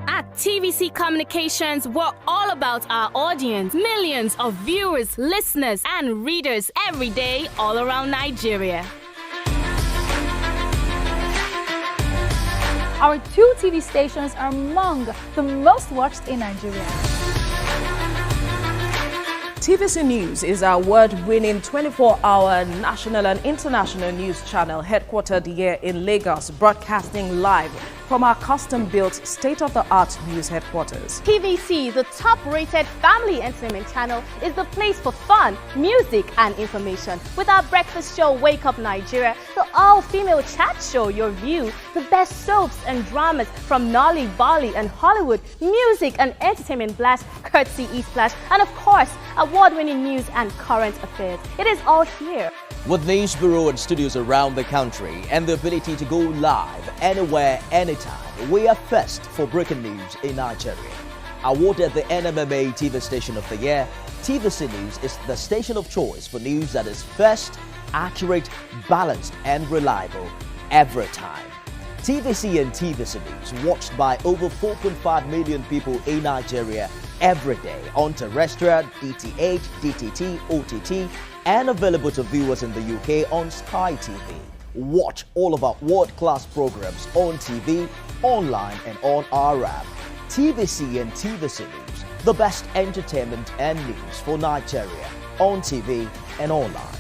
At TVC Communications, we're all about our audience. Millions of viewers, listeners, and readers every day all around Nigeria. Our 2 TV stations are among the most watched in Nigeria. TVC News is our award-winning 24-hour national and international news channel headquartered here in Lagos, broadcasting live from our custom-built state-of-the-art news headquarters. TVC, the top-rated family entertainment channel, is the place for fun, music, and information. With our breakfast show, Wake Up Nigeria, the all-female chat show, Your View, the best soaps and dramas from Nolly, Bali, and Hollywood, music and entertainment blast, courtesy E-Splash, and of course, award-winning news and current affairs. It is all here. With news bureau and studios around the country and the ability to go live anywhere, anytime, we are first for breaking news in Nigeria. Awarded the NMMA TV Station of the Year, TVC News is the station of choice for news that is first, accurate, balanced, and reliable every time. TVC and TVC News watched by over 4.5 million people in Nigeria every day on terrestrial, DTH, DTT, OTT, and available to viewers in the UK on Sky TV. Watch all of our world-class programs on TV, online, and on our app. TVC and TVC News, the best entertainment and news for Nigeria on TV and online.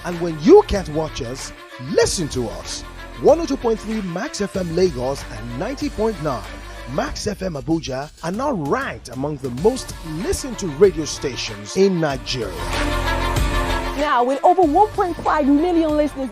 And when you can't watch us, listen to us. 102.3 Max FM Lagos and 90.9 Max FM Abuja are now ranked among the most listened to radio stations in Nigeria. Now, with over 1.5 million listeners.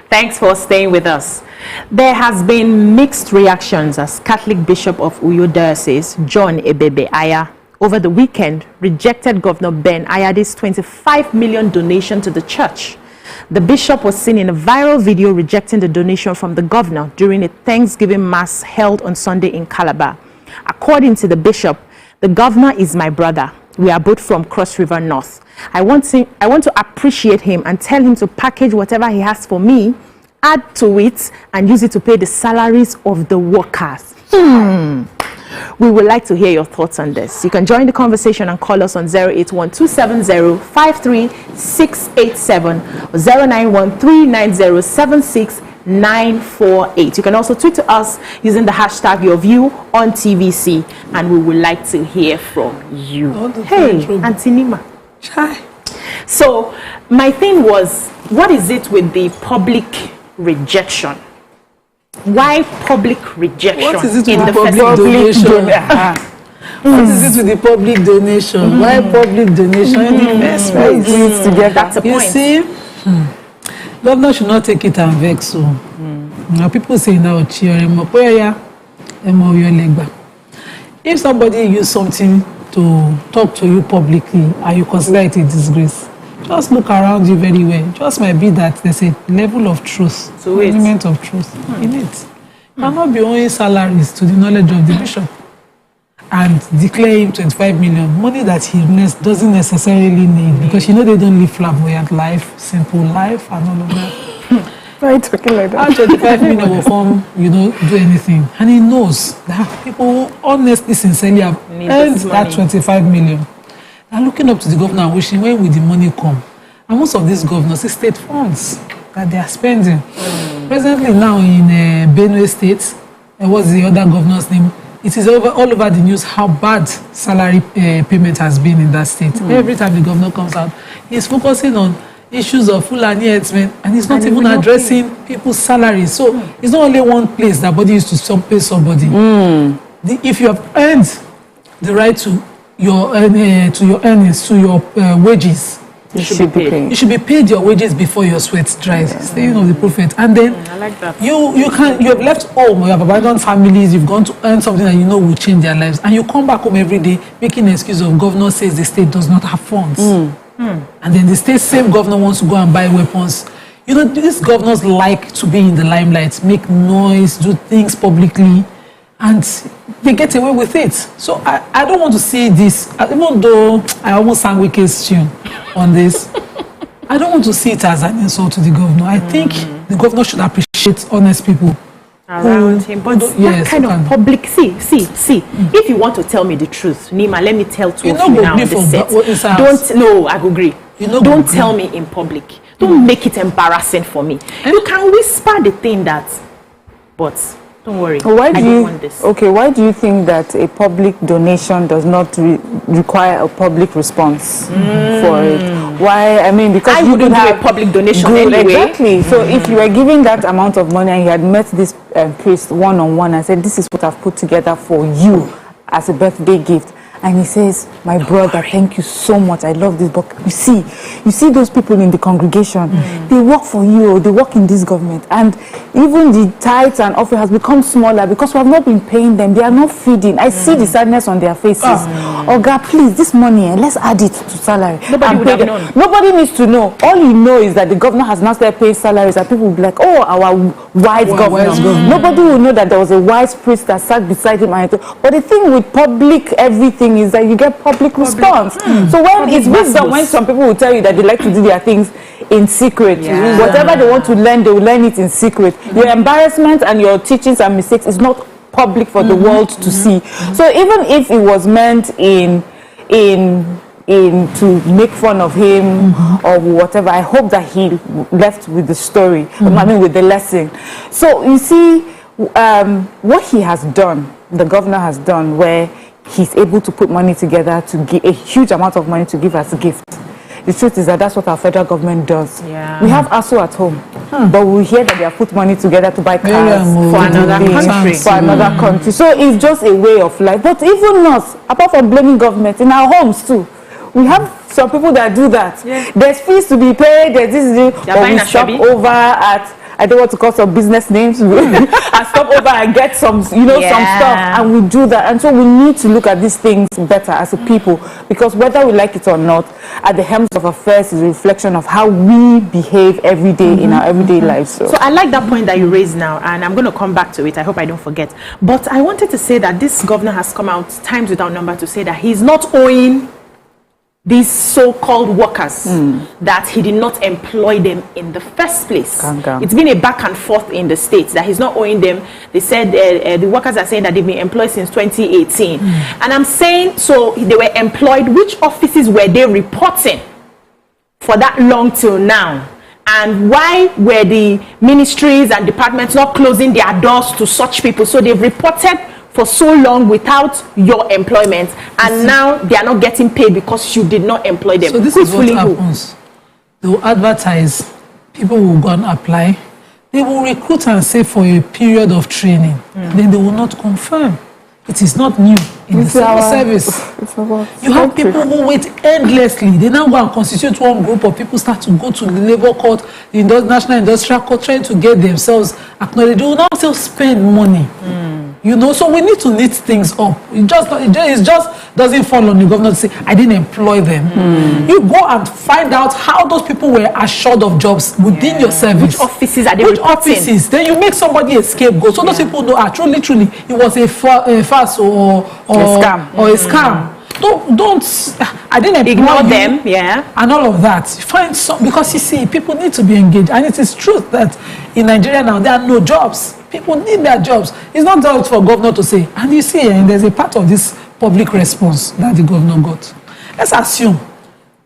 Thanks for staying with us. There has been mixed reactions as Catholic Bishop of Uyo Diocese, John Ebebe Aya, over the weekend rejected Governor Ben Ayade's 25 million donation to the church. The bishop was seen in a viral video rejecting the donation from the governor during a Thanksgiving mass held on Sunday in Calabar. According to the bishop, the governor is my brother. We are both from Cross River North. I want to appreciate him and tell him to package whatever he has for me, add to it, and use it to pay the salaries of the workers. We would like to hear your thoughts on this. You can join the conversation and call us on 081-270-53687 or 091-390-76948. You can also tweet to us using the hashtag #YourViewOnTVC, and we would like to hear from you. Hey, Auntie Nima. So my thing was, what is it with the public rejection? Why public rejection? What is it in with the public donation? What is it with the public donation? Why public donation in the first place? Together. That's the You point. see, governor should not take it and vex. So now people say now, if somebody use something to talk to you publicly and you consider it a disgrace, just look around you very well. Just might be that there's a level of truth, element of truth in it. You cannot be owing salaries to the knowledge of the bishop and declare him 25 million, money that he doesn't necessarily need, because they don't live flamboyant life, simple life, and all of that. Why are you talking like that? 25 million will come, do anything. And he knows that people honestly, sincerely have earned that 25 million. They're looking up to the governor and wishing, when will the money come? And most of these governors, it's state funds that they are spending. Presently now in Benue State, what's the other governor's name? It is all over the news how bad salary payment has been in that state. Every time the governor comes out, he's focusing on issues of Fulani herdsmen, and he's not even addressing people's salaries. So it's not only one place that body used to pay somebody. If you have earned the right to your earnings, to your wages, you should be paid. You should be paid your wages before your sweat dries. Saying of the prophet. And then I like that. you have left home, you have abandoned families, you've gone to earn something that will change their lives, and you come back home every day making an excuse of governor says the state does not have funds. And then the same governor wants to go and buy weapons. These governors like to be in the limelight, make noise, do things publicly, and they get away with it. So I don't want to see this, even though I almost sang Wike's tune on this, I don't want to see it as an insult to the governor. I think the governor should appreciate honest people around him. But that kind of public, see, if you want to tell me the truth, Nima, let me tell two of you now on the set. I agree. Don't tell me in public. Don't make it embarrassing for me. You can whisper the thing but don't worry. Why do you think that a public donation does not require a public response for it? Why? I mean, because you wouldn't do a public donation anyway. Exactly. So if you were giving that amount of money and you had met this priest one-on-one and said, this is what I've put together for you as a birthday gift, and he says, my brother, thank you so much, I love this book. You see those people in the congregation, they work for you, they work in this government, and even the tithes and offering has become smaller because we have not been paying them. They are not feeding. I see the sadness on their faces. Oh God, please, this money, let's add it to salary. Nobody would have known. Nobody needs to know. All you know is that the governor has now started paying salaries, and people will be like, oh, our wise governor. Nobody will know that there was a wise priest that sat beside him. But the thing with public everything is that you get public response. So when it's wisdom, when some people will tell you that they like to do their things in secret, whatever they want to learn, they will learn it in secret. Your embarrassment and your teachings and mistakes is not public for the world to see. So even if it was meant in to make fun of him or whatever, I hope that he left with the story, I mean with the lesson. So you see, what he has done, the governor has done, where he's able to put money together to give a huge amount of money to give as a gift. The truth is that that's what our federal government does. We have ASO at home, but we hear that they have put money together to buy cars for another country. So it's just a way of life. But even us, apart from blaming government, in our homes too, we have some people that do that. There's fees to be paid, there's this, but we shop over I don't want to call some business names. I stop over and get some, some stuff, and we do that. And so we need to look at these things better as a people, because whether we like it or not, at the helm of affairs is a reflection of how we behave every day in our everyday lives. So I like that point that you raised now, and I'm going to come back to it. I hope I don't forget. But I wanted to say that this governor has come out times without number to say that he's not owing these so-called workers that he did not employ them in the first place. It's been a back and forth in the states that he's not owing them. They said the workers are saying that they've been employed since 2018. And I'm saying, so they were employed. Which offices were they reporting for that long till now? And why were the ministries and departments not closing their doors to such people? So they've reported for so long without your employment, and now they are not getting paid because you did not employ them. So this is what happens. They will advertise, people will go and apply, they will recruit and say for a period of training, then they will not confirm. It is not new in the civil service. You have people who wait endlessly. They now go and constitute one group of people, start to go to the labor court, the National Industrial Court, trying to get themselves acknowledged. They will now still spend money. So we need to knit things up. It just doesn't fall on the governor to say, I didn't employ them. You go and find out how those people were assured of jobs within your service. Which offices are they reporting? Offices. Then you make somebody a scapegoat. So those people know, truly, it was a farce or a scam. I didn't ignore them, and all of that. Find some, because you see, people need to be engaged, and it is true that in Nigeria now there are no jobs. People need their jobs. It's not just for governor to say. And you see, there's a part of this public response that the governor got. Let's assume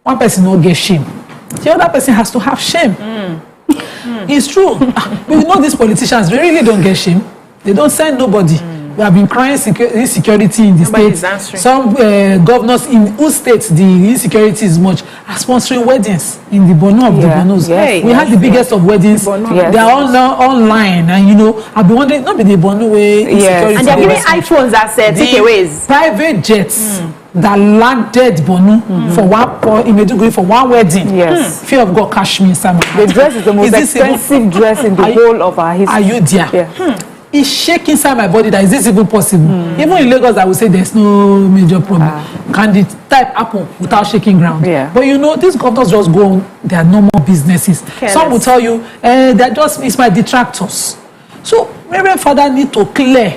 one person will get shame. The other person has to have shame. It's true. We know these politicians, they really don't get shame. They don't send nobody. We have been crying insecurity in the states. Some governors in whose states the insecurity is much are sponsoring weddings in the Bono of the Bonos. We had the biggest of weddings. They are all now online, and I've been wondering, not be the Bono way insecurity. And they're giving iPhones as takeaways. Private jets that landed Bono for one wedding. Fear of God, cash me inside my heart. The dress is the most expensive dress in the whole of our history. Are you there? It's shaking inside my body that is this even possible? Even in Lagos, I would say there's no major problem. Can the type happen without shaking ground? But these governors just go on their normal businesses. Some will tell you, it's my detractors. So Reverend Father need to clear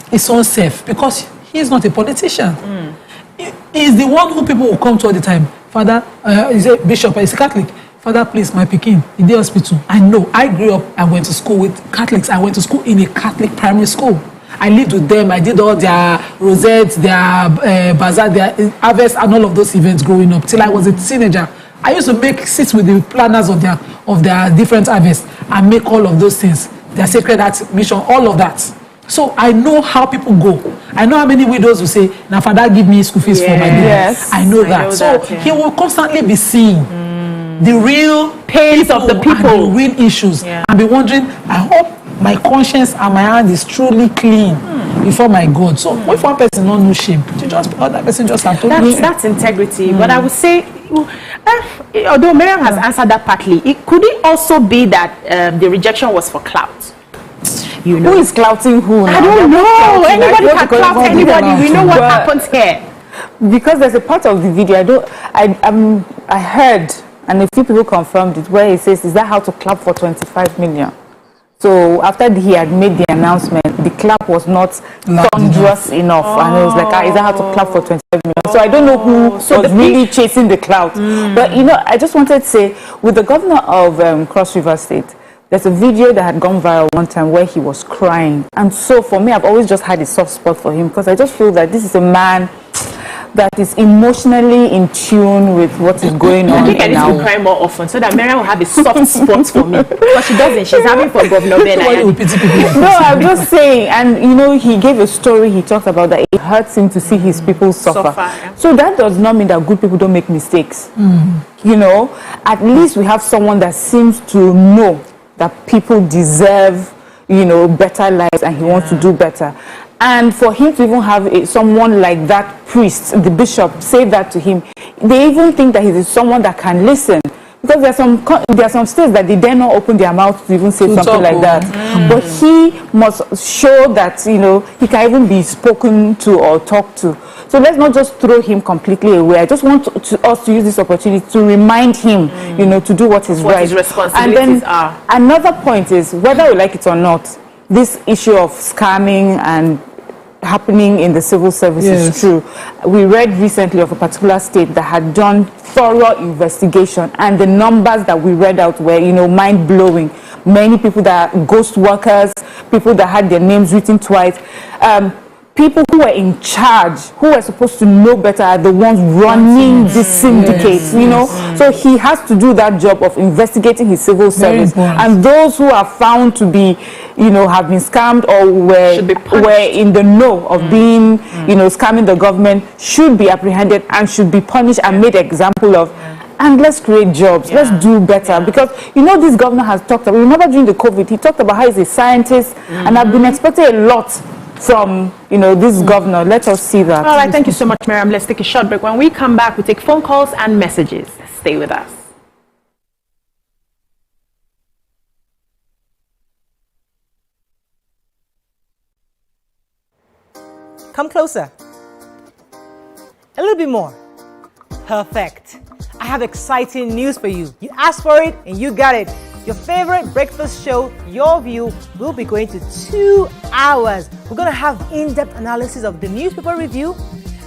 his own self, because he is not a politician. He is the one who people will come to all the time. Father, is a bishop, is a Catholic. Father, please, my pikin in the hospital. I know. I grew up, I went to school with Catholics. I went to school in a Catholic primary school. I lived with them. I did all their rosettes, their bazaar, their harvest, and all of those events growing up till I was a teenager. I used to sit with the planners of their different harvests and make all of those things. Their sacred art mission, all of that. So I know how people go. I know how many widows will say, now Father, give me school fees for my baby. I know that. He will constantly be seeing the real pains of the people, and the real issues, and be wondering, I hope my conscience and my hand is truly clean before my God. So if one person not no shame, other person just have to that's integrity. But I would say, although Miriam has answered that partly, could it also be that the rejection was for clout? Who is clouting who? I don't know. Anybody can clout anybody. We know what happens here. Because there's a part of the video I heard, and a few people confirmed it, where he says, is that how to clap for 25 million? So after he had made the announcement, the clap was not thunderous enough. And it was like, is that how to clap for 25 million? So I don't know who was really chasing the clout. But, I just wanted to say, with the governor of Cross River State, there's a video that had gone viral one time where he was crying. And so for me, I've always just had a soft spot for him, because I just feel that this is a man that is emotionally in tune with what is going on. I think I need to cry more often so that Mariam will have a soft spot for me. But she doesn't. She's having for Governor Ben. No, I'm just saying. And he gave a story. He talked about that it hurts him to see his people suffer. So that does not mean that good people don't make mistakes. At least we have someone that seems to know that people deserve, better lives, and he wants to do better. And for him to even have someone like that priest, the bishop, say that to him, they even think that he is someone that can listen Because there are some states that they dare not open their mouth to even say something like that. But he must show that, you know, he can even be spoken to or talked to. So let's not just throw him completely away. I just want us to use this opportunity to remind him, you know, to do what is right. What his responsibilities are. Another point is, whether we like it or not, this issue of scamming and happening in the civil service is true. We read recently of a particular state that had done thorough investigation, and the numbers that we read out were, you know, mind-blowing. Many people that are ghost workers, people that had their names written twice, people who were in charge, who were supposed to know better, are the ones running these syndicates, you know. So he has to do that job of investigating his civil service. And those who are found to be, you know, have been scammed or were in the know of being, you know, scamming the government, should be apprehended and should be punished and made example of. And let's create jobs. Let's do better. Because, you know, this governor has talked about, remember during the COVID, he talked about how he's a scientist, and I've been expecting a lot from, you know, this governor. Let us see that. All right, thank you so much, Miriam. Let's take a short break. When we come back, we take phone calls and messages. Stay with us. Come closer. A little bit more. Perfect. I have exciting news for you. You asked for it and you got it. Your favorite breakfast show, Your View, will be going to 2 hours. We're going to have in-depth analysis of the newspaper review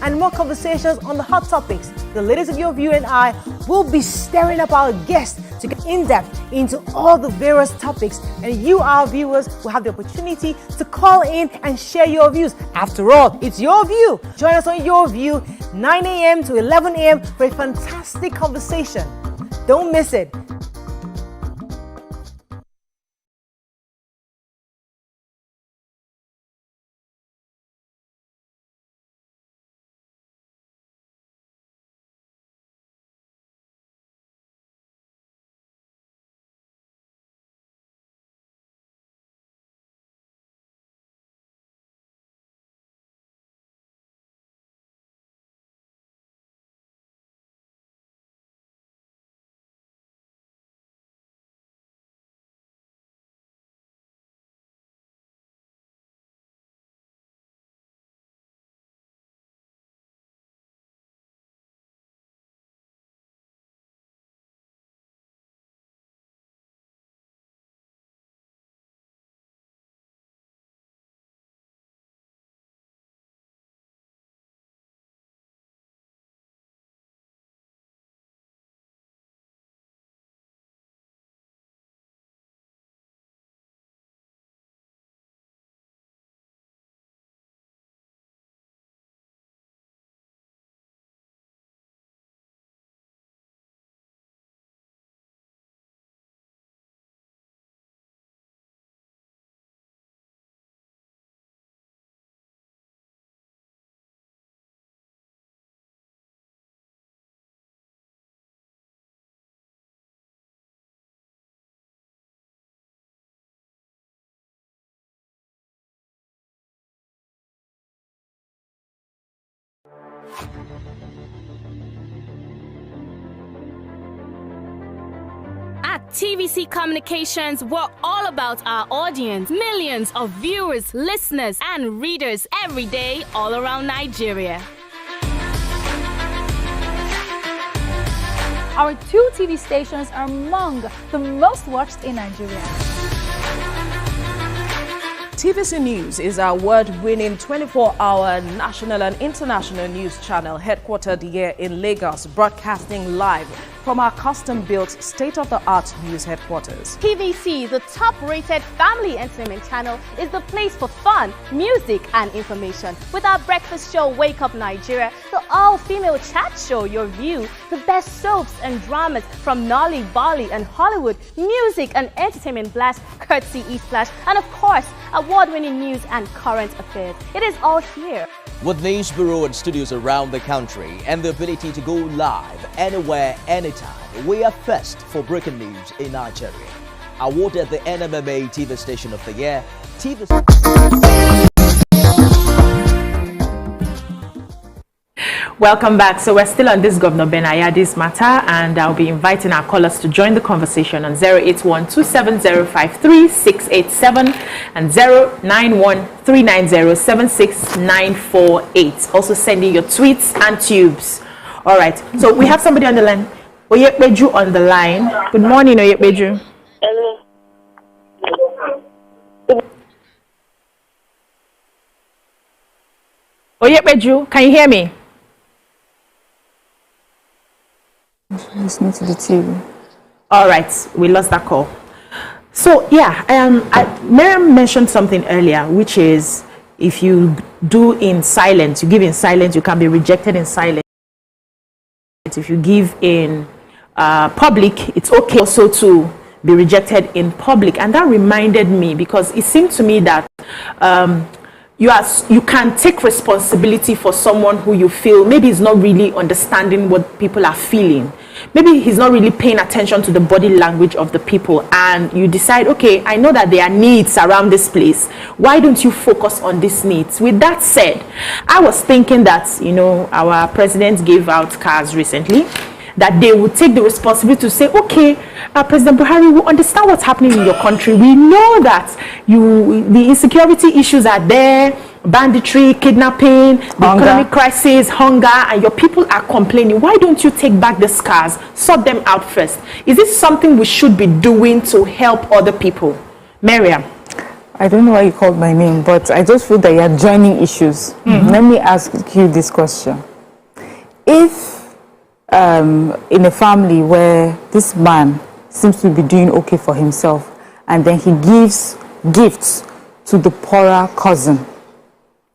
and more conversations on the hot topics. The ladies of Your View and I will be stirring up our guests to get in-depth into all the various topics, and you, our viewers, will have the opportunity to call in and share your views. After all, it's your view. Join us on Your View, 9 a.m. to 11 a.m. for a fantastic conversation. Don't miss it. At TVC Communications, we're all about our audience. Millions of viewers, listeners, and readers every day all around Nigeria. Our 2 TV stations are among the most watched in Nigeria. TVC News is our award-winning 24-hour national and international news channel headquartered here in Lagos, broadcasting live from our custom-built state-of-the-art news headquarters. TVC, the top-rated family entertainment channel, is the place for fun, music, and information. With our breakfast show, Wake Up Nigeria, the all-female chat show, Your View, the best soaps and dramas from Nolly, Bali, and Hollywood, music and entertainment blast, courtesy E-Splash, and of course, award-winning news and current affairs. It is all here. With news bureau and studios around the country and the ability to go live anywhere, anytime, we are first for breaking news in Nigeria. Awarded the NMMA TV Station of the Year, Welcome back. So we're still on this Governor Ben Ayade's matter, and I'll be inviting our callers to join the conversation on 081-27053-687 and 091-390-76948. Also sending your tweets and tubes. All right. So we have somebody on the line. Oyekbeju on the line. Good morning, Oyekbeju. Hello. Oyekbeju, can you hear me? Listening to the TV. All right, we lost that call. So yeah, Miriam mentioned something earlier, which is if you do in silence, you give in silence, you can be rejected in silence. If you give in public, it's okay also to be rejected in public. And that reminded me, because it seemed to me that you can take responsibility for someone who you feel maybe is not really understanding what people are feeling. Maybe he's not really paying attention to the body language of the people, and you decide, okay, I know that there are needs around this place. Why don't you focus on these needs? With that said, I was thinking that, you know, our president gave out cars recently, that they would take the responsibility to say, okay, President Buhari, we understand what's happening in your country. We know that the insecurity issues are there, banditry, kidnapping, the economic crisis, hunger, and your people are complaining. Why don't you take back the cars, sort them out first? Is this something we should be doing to help other people? Mariam. I don't know why you called my name, but I just feel that you're joining issues. Let me ask you this question. If in a family where this man seems to be doing okay for himself, and then he gives gifts to the poorer cousin,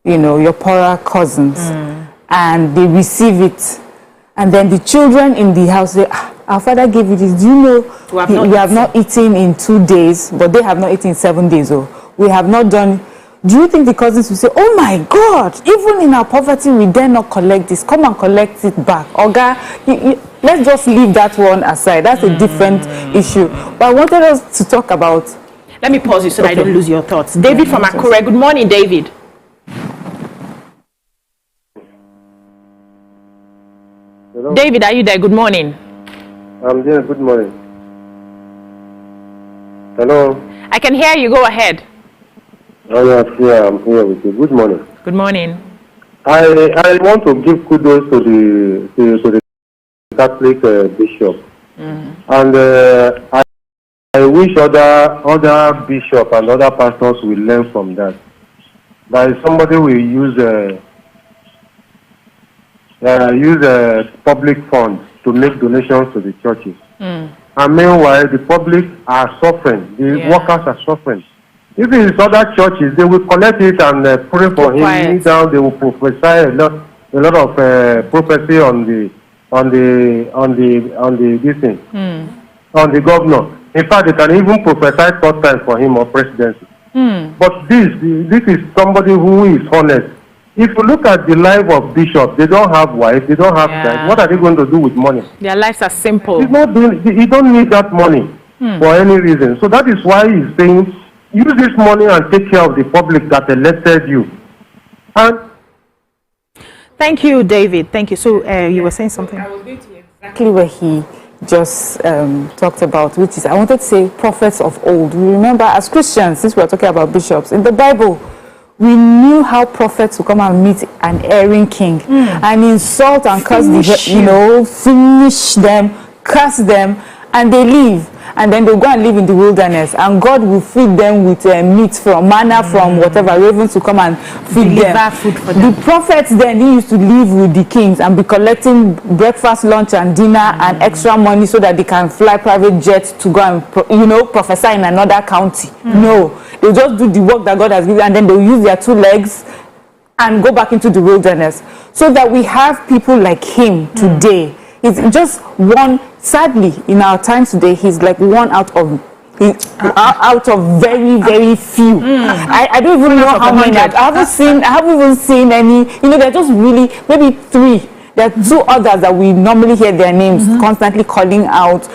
you know, your poorer cousins, and they receive it, and then the children in the house say, our father gave you this, do you know we have not eaten in 2 days, but they have not eaten in 7 days, or we have not done. Do you think the cousins will say, oh my God, even in our poverty, we dare not collect this. Come and collect it back. Oga, let's just leave that one aside. That's a different issue. But I wanted us to talk about... Let me pause you so that I don't lose your thoughts. David from Akure. Good morning, David. Hello? David, are you there? Good morning. I'm there. Good morning. Hello? I can hear you. Go ahead. Oh, yes, yeah, I'm here with you. Good morning. Good morning. I want to give kudos to the Catholic bishop, and I wish other bishops and other pastors will learn from that. That somebody will use public funds to make donations to the churches, and meanwhile the public are suffering. The workers are suffering. If it is other churches, they will collect it and pray for him. Kneel down, they will prophesy a lot of prophecy on the governor. In fact, they can even prophesy 3 times for him or presidency. But this is somebody who is honest. If you look at the life of bishops, they don't have wives, they don't have guys. What are they going to do with money? Their lives are simple. He don't need that money for any reason. So that is why he's saying, use this money and take care of the public that elected you. And thank you, David. Thank you. So you were saying something. I was going to exactly where he just talked about, which is, I wanted to say, prophets of old. We remember as Christians, since we're talking about bishops, in the Bible, we knew how prophets would come and meet an erring king and insult and curse finish them, curse them, and they leave. And then they'll go and live in the wilderness, and God will feed them with meat from manna from whatever, ravens to come and feed them. Food for them. The prophets then, he used to live with the kings and be collecting breakfast, lunch, and dinner and extra money so that they can fly private jets to go and prophesy in another county. No, they'll just do the work that God has given, and then they'll use their 2 legs and go back into the wilderness. So that we have people like him today. It's just one. Sadly, in our times today, he's like one out of very, very few. I don't even know how many. I haven't even seen any. They're just really maybe 3. There are 2 others that we normally hear their names constantly calling out,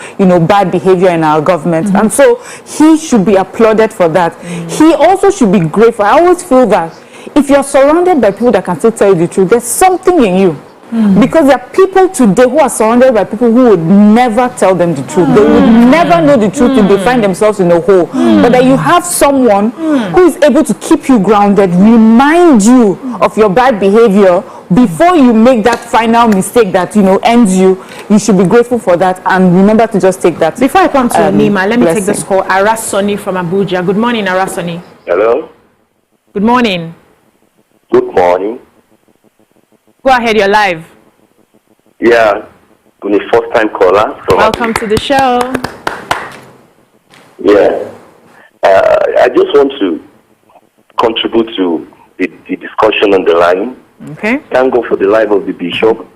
bad behavior in our government. And so he should be applauded for that. He also should be grateful. I always feel that if you're surrounded by people that can still tell you the truth, there's something in you. Because there are people today who are surrounded by people who would never tell them the truth. They would never know the truth if they find themselves in a hole. But that you have someone who is able to keep you grounded, remind you of your bad behavior before you make that final mistake that, ends you. You should be grateful for that and remember to just take that. Before I come to Nima, let me take this call. Arasoni from Abuja. Good morning, Arasoni. Hello. Good morning. Good morning. Go ahead, you're live. Yeah, I'm a first-time caller. Welcome to the show. Yeah, I just want to contribute to the discussion on the line. Okay. Thank God for the life of the bishop.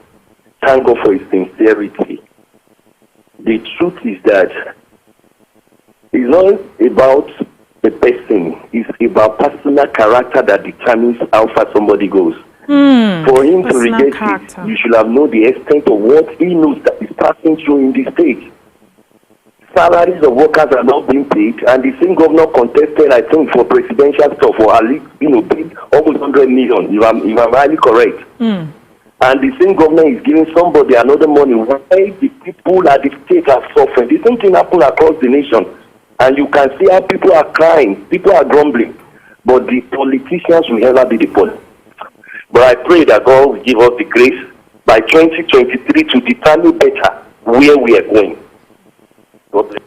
Thank God for his sincerity. The truth is that it's not about the person. It's about personal character that determines how far somebody goes. For him to reject it, you should have known the extent of what he knows that is passing through in this state. Salaries of workers are not being paid, and the same governor contested, I think, for presidential stuff, for at least, paid almost 100 million, if I'm highly correct. And the same governor is giving somebody another money. Why the people at the state are suffering? The same thing happens across the nation, and you can see how people are crying, people are grumbling, but the politicians will never be the politicians. But I pray that God will give us the grace by 2023 to determine better where we are going. God bless.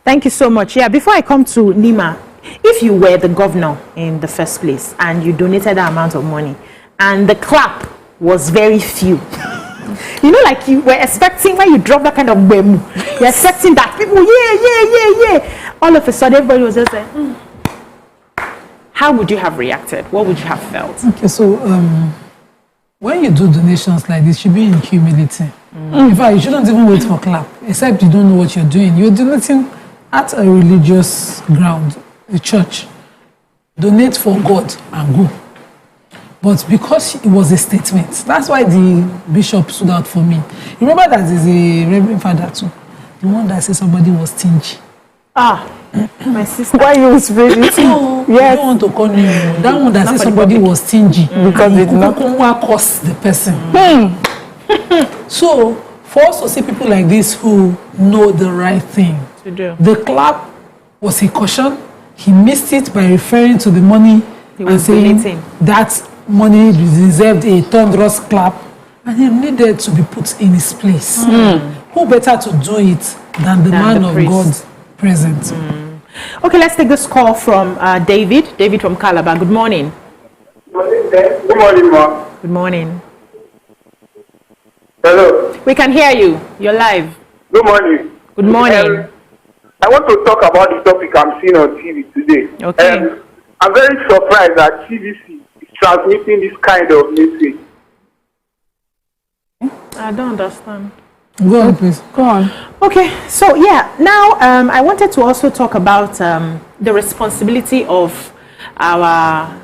Thank you so much. Yeah, before I come to Nima, if you were the governor in the first place and you donated that amount of money and the clap was very few, like you were expecting when you drop that kind of memo, you're expecting that people, yeah. All of a sudden, everybody was just like, How would you have reacted? What would you have felt? Okay, so when you do donations like this, you should be in humility. In fact, you shouldn't even wait for clap, except you don't know what you're doing. You're donating at a religious ground, a church. Donate for God and go. But because it was a statement, that's why the bishop stood out for me. You remember that there's a Reverend Father too, the one that said somebody was stingy. My sister. Why you spreading it? No, yes. I don't want to call you. That one that said somebody was stingy because it not cost the person. So, for us to see people like this who know the right thing, to do. The clap was a caution. He missed it by referring to the money and saying that money deserved a thunderous clap, and he needed to be put in his place. Who better to do it than the man of God present? Okay, let's take this call from David. David from Calabar. Good morning. Good morning, ma. Good morning. Hello. We can hear you. You're live. Good morning. Good morning. I want to talk about the topic I'm seeing on TV today. Okay. I'm very surprised that TVC is transmitting this kind of message. I don't understand. Go on, please. Go on. Okay, so yeah, now I wanted to also talk about the responsibility of our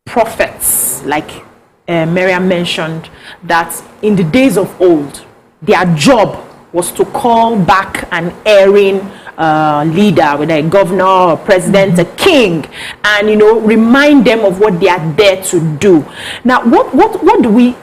prophets, like Miriam mentioned, that in the days of old, their job was to call back an erring leader, whether a governor or president, a king, and remind them of what they are there to do. Now, what do we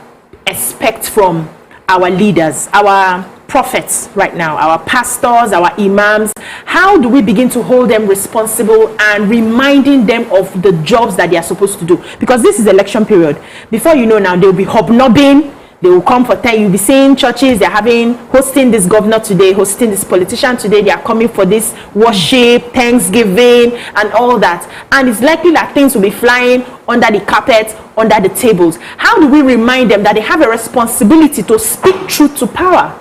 expect from our leaders, our prophets right now, our pastors, our imams? How do we begin to hold them responsible and reminding them of the jobs that they are supposed to do? Because this is election period. Before you know now, they'll be hobnobbing. They will come for 10. You'll be seeing churches, they're hosting this governor today, hosting this politician today. They are coming for this worship, Thanksgiving, and all that. And it's likely that things will be flying under the carpet, under the tables. How do we remind them that they have a responsibility to speak truth to power?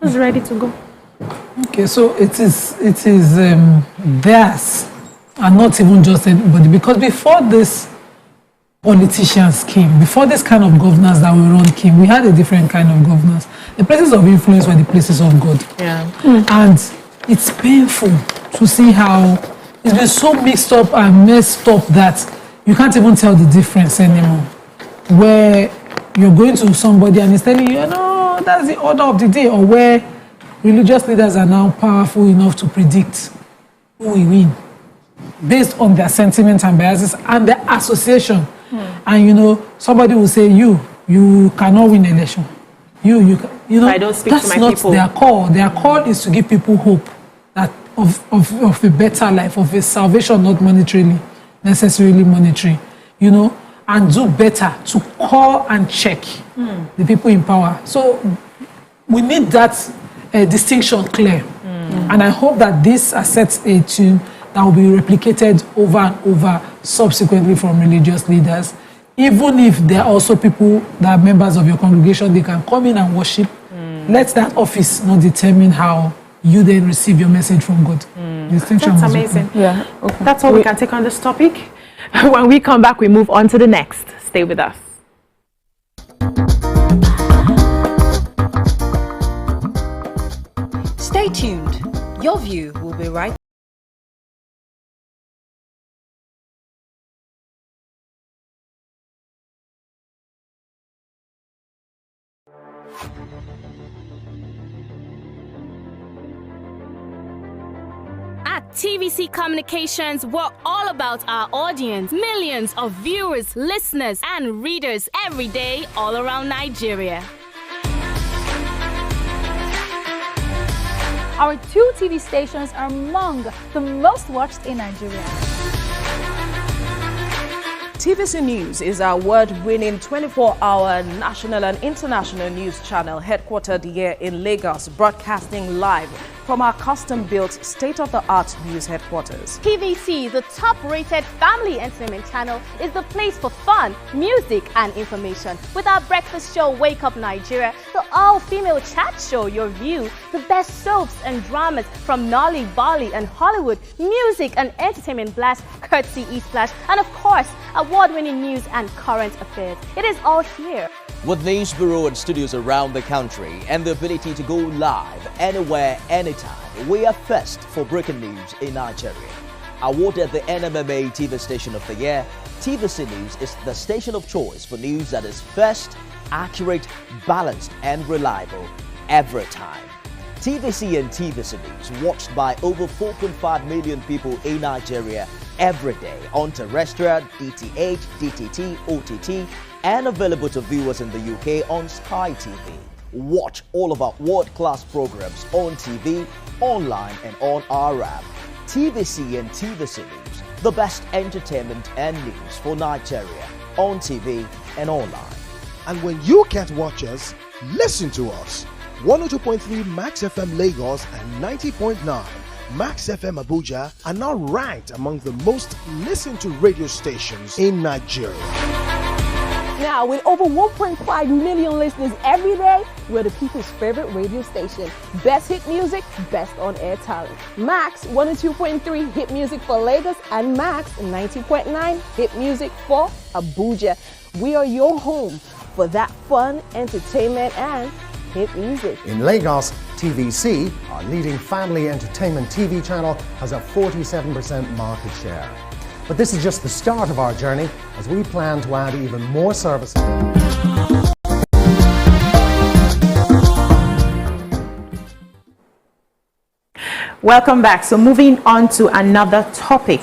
Who's ready to go? Okay, so it is theirs, and not even just anybody. Because before this politicians came, before this kind of governance that we run came, we had a different kind of governance. The places of influence were the places of God. Yeah. And it's painful to see how it's been so mixed up and messed up that you can't even tell the difference anymore. Where you're going to somebody and he's telling you, no, that's the order of the day, or where religious leaders are now powerful enough to predict who will win based on their sentiments and biases and their association. And somebody will say, you cannot win election. I don't speak that's to my not people. their call. Their call is to give people hope that of a better life, of a salvation, not necessarily monetary, and do better to call and check the people in power. So we need that distinction clear. And I hope that this sets a tune that will be replicated over and over subsequently from religious leaders. Even if there are also people that are members of your congregation, they can come in and worship. Let that office not determine how you then receive your message from God. Distinction. That's amazing. Yeah. Okay. That's all we can take on this topic. When we come back, we move on to the next. Stay with us. Stay tuned. Your view will be right. At TVC Communications, we're all about our audience. Millions of viewers, listeners, and readers every day all around Nigeria. Our 2 TV stations are among the most watched in Nigeria. TVC News is our award-winning 24-hour national and international news channel headquartered here in Lagos, broadcasting live from our custom-built state-of-the-art news headquarters. TVC, the top-rated family entertainment channel, is the place for fun, music, and information. With our breakfast show, Wake Up Nigeria, the all-female chat show, Your View, the best soaps and dramas from Nolly, Bali, and Hollywood, music and entertainment blast, courtesy E-Splash, and of course, award-winning news and current affairs. It is all here. With news bureau and studios around the country and the ability to go live anywhere, anytime, we are first for breaking news in Nigeria. Awarded the NMMA TV Station of the Year, TVC News is the station of choice for news that is first, accurate, balanced, and reliable every time. TVC and TVC News watched by over 4.5 million people in Nigeria every day on terrestrial, DTH, DTT, OTT, and available to viewers in the UK on Sky TV. Watch all of our world-class programs on TV, online, and on our app. TVC and TVC News, the best entertainment and news for Nigeria on TV and online. And when you can't watch us, listen to us. 102.3 Max FM Lagos and 90.9 Max FM Abuja are now ranked among the most listened to radio stations in Nigeria. Now, with over 1.5 million listeners every day, we're the people's favorite radio station. Best hit music, best on-air talent. Max 102.3 hit music for Lagos and Max 90.9 hit music for Abuja. We are your home for that fun, entertainment, and hit music. In Lagos, TVC, our leading family entertainment TV channel, has a 47% market share. But this is just the start of our journey as we plan to add even more services. Welcome back. So moving on to another topic.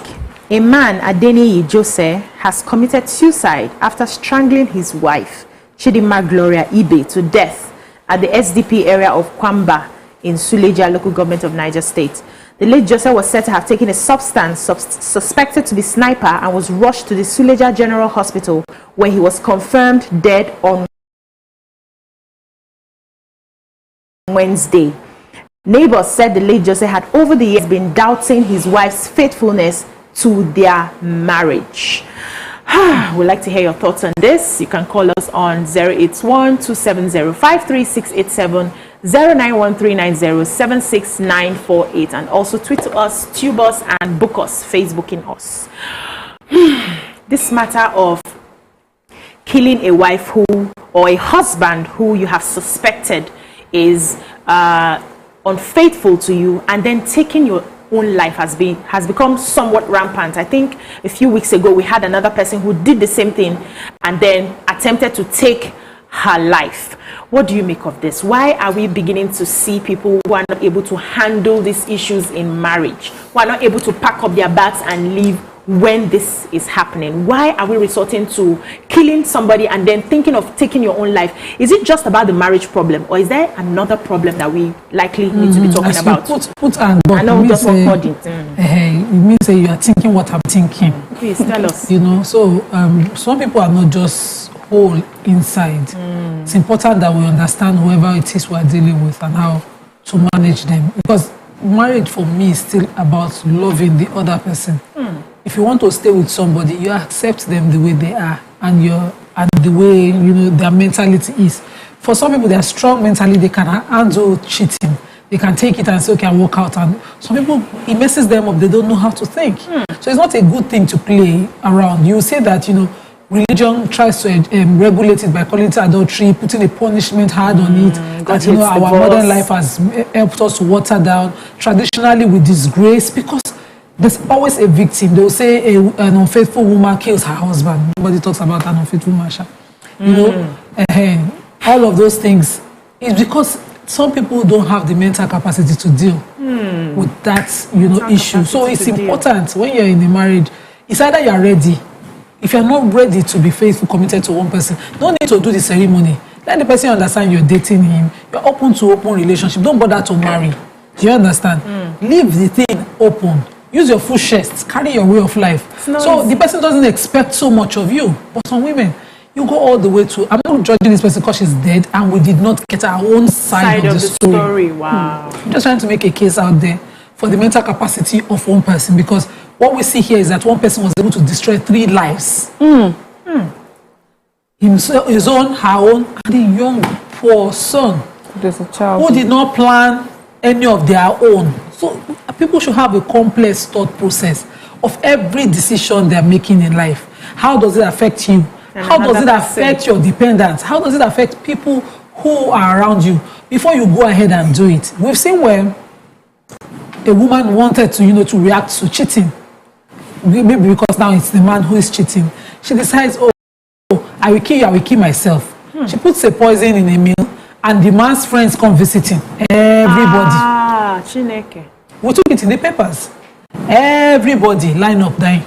A man, Adeniyi Jose, has committed suicide after strangling his wife, Chidinma Gloria Ibe, to death at the SDP area of Kwamba in Suleja, local government of Niger State. The late Jose was said to have taken a substance suspected to be sniper and was rushed to the Suleja General Hospital, where he was confirmed dead on Wednesday. Neighbors said the late Jose had over the years been doubting his wife's faithfulness to their marriage. We'd like to hear your thoughts on this. You can call us on 081-270-53687, 091-390-76948, and also tweet to us, tube us, and book us, Facebooking us. This matter of killing a wife or a husband who you have suspected is unfaithful to you, and then taking your own life has become somewhat rampant. I think a few weeks ago we had another person who did the same thing and then attempted to take her life. What do you make of this? Why are we beginning to see people who are not able to handle these issues in marriage, who are not able to pack up their bags and leave when this is happening? Why are we resorting to killing somebody and then thinking of taking your own life? Is it just about the marriage problem, or is there another problem that we likely need to be talking about? Put and but I know it that's means, what called it. it means you are thinking what I'm thinking. Please tell us. You know, so some people are not just whole inside. It's important that we understand whoever it is we are dealing with and how to manage them, because marriage for me is still about loving the other person. If you want to stay with somebody, you accept them the way they are and the way their mentality is. For some people, they are strong mentally, they can handle cheating. They can take it and say, okay, I'll walk out. And some people, it messes them up. They don't know how to think. So it's not a good thing to play around. You say that, religion tries to regulate it by calling it adultery, putting a punishment hard on it. That, our modern life has helped us to water down. Traditionally, we disgrace because there's always a victim. They'll say an unfaithful woman kills her husband. Nobody talks about an unfaithful woman. All of those things is because some people don't have the mental capacity to deal with that, issue. So it's important when you're in a marriage. It's either you're ready. If you're not ready to be faithful, committed to one person, don't need to do the ceremony. Let the person understand you're dating him. You're open to open relationship. Don't bother to marry. Do you understand? Leave the thing open. Use your full chest. Carry your way of life. So the person doesn't expect so much of you. But some women, you go all the way to, I'm not judging this person because she's dead and we did not get our own side of the story. Wow. I'm just trying to make a case out there for the mental capacity of one person, because what we see here is that one person was able to destroy 3 lives. Himself, his own, her own, and the young, poor son. There's a child who did not plan any of their own. So people should have a complex thought process of every decision they're making in life. How does it affect you? How does it affect your dependents? How does it affect people who are around you before you go ahead and do it? We've seen where a woman wanted to, to react to cheating. Maybe because now it's the man who is cheating. She decides, I will kill you, I will kill myself. She puts a poison in a meal, and the man's friends come visiting. Everybody. Chineke. We took it in the papers. Everybody line up dying.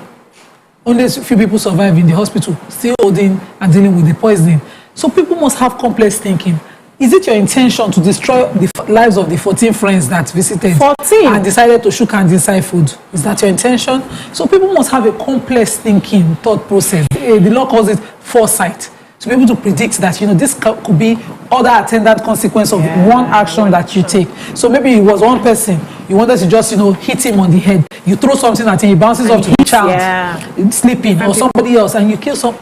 Only a few people survive in the hospital, still holding and dealing with the poisoning. So people must have complex thinking. Is it your intention to destroy the lives of the 14 friends that visited 14 and decided to shook hands inside food? Is that your intention? So people must have a complex thinking, thought process. The law calls it foresight. To be able to predict that, this could be other attendant consequence of one action that you take. So maybe it was one person, you wanted to just, hit him on the head. You throw something at him, he bounces off to the child, sleeping, or somebody else, and you kill some.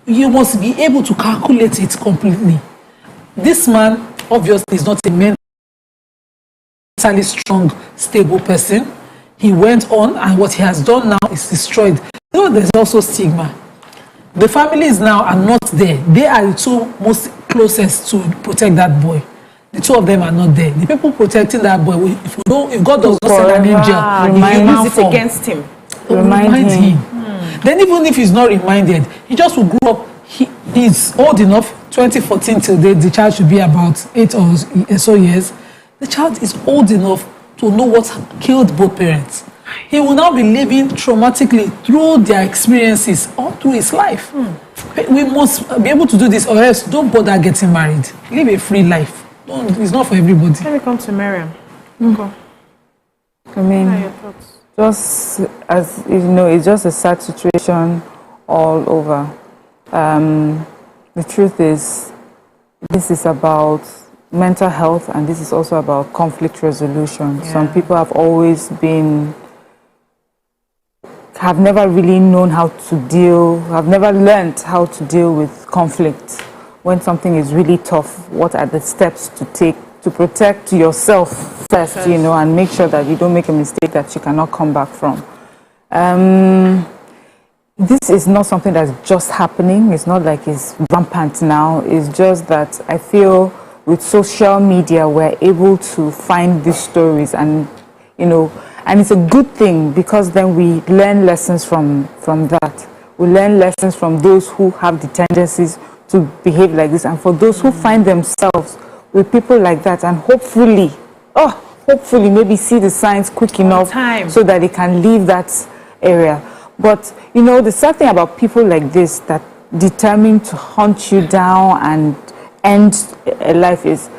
You must be able to calculate it completely. This man, obviously, is not a mentally strong, stable person. He went on, and what he has done now is destroyed. There's also stigma. The families now are not there. They are the two most closest to protect that boy. The two of them are not there. The people protecting that boy, if God does not send an angel, use it against him. Remind him. Then even if he's not reminded, he just will grow up. He's old enough, 2014 till date, the child should be about 8 or so years. The child is old enough to know what killed both parents. He will now be living traumatically through their experiences all through his life. We must be able to do this, or else don't bother getting married. Live a free life. It's not for everybody. Let me come to Miriam. I mean, just as it's just a sad situation all over. The truth is, this is about mental health, and this is also about conflict resolution. Some people have always have never really known how to deal, have never learned how to deal with conflict. When something is really tough, what are the steps to take to protect yourself first, and make sure that you don't make a mistake that you cannot come back from. This is not something that's just happening. It's not like it's rampant now. It's just that I feel with social media, we're able to find these stories, and and it's a good thing, because then we learn lessons from that. We learn lessons from those who have the tendencies to behave like this, and for those who find themselves with people like that, and hopefully maybe see the signs quick enough so that they can leave that area. But, you know, the sad thing about people like this that determined to hunt you down and end a life is,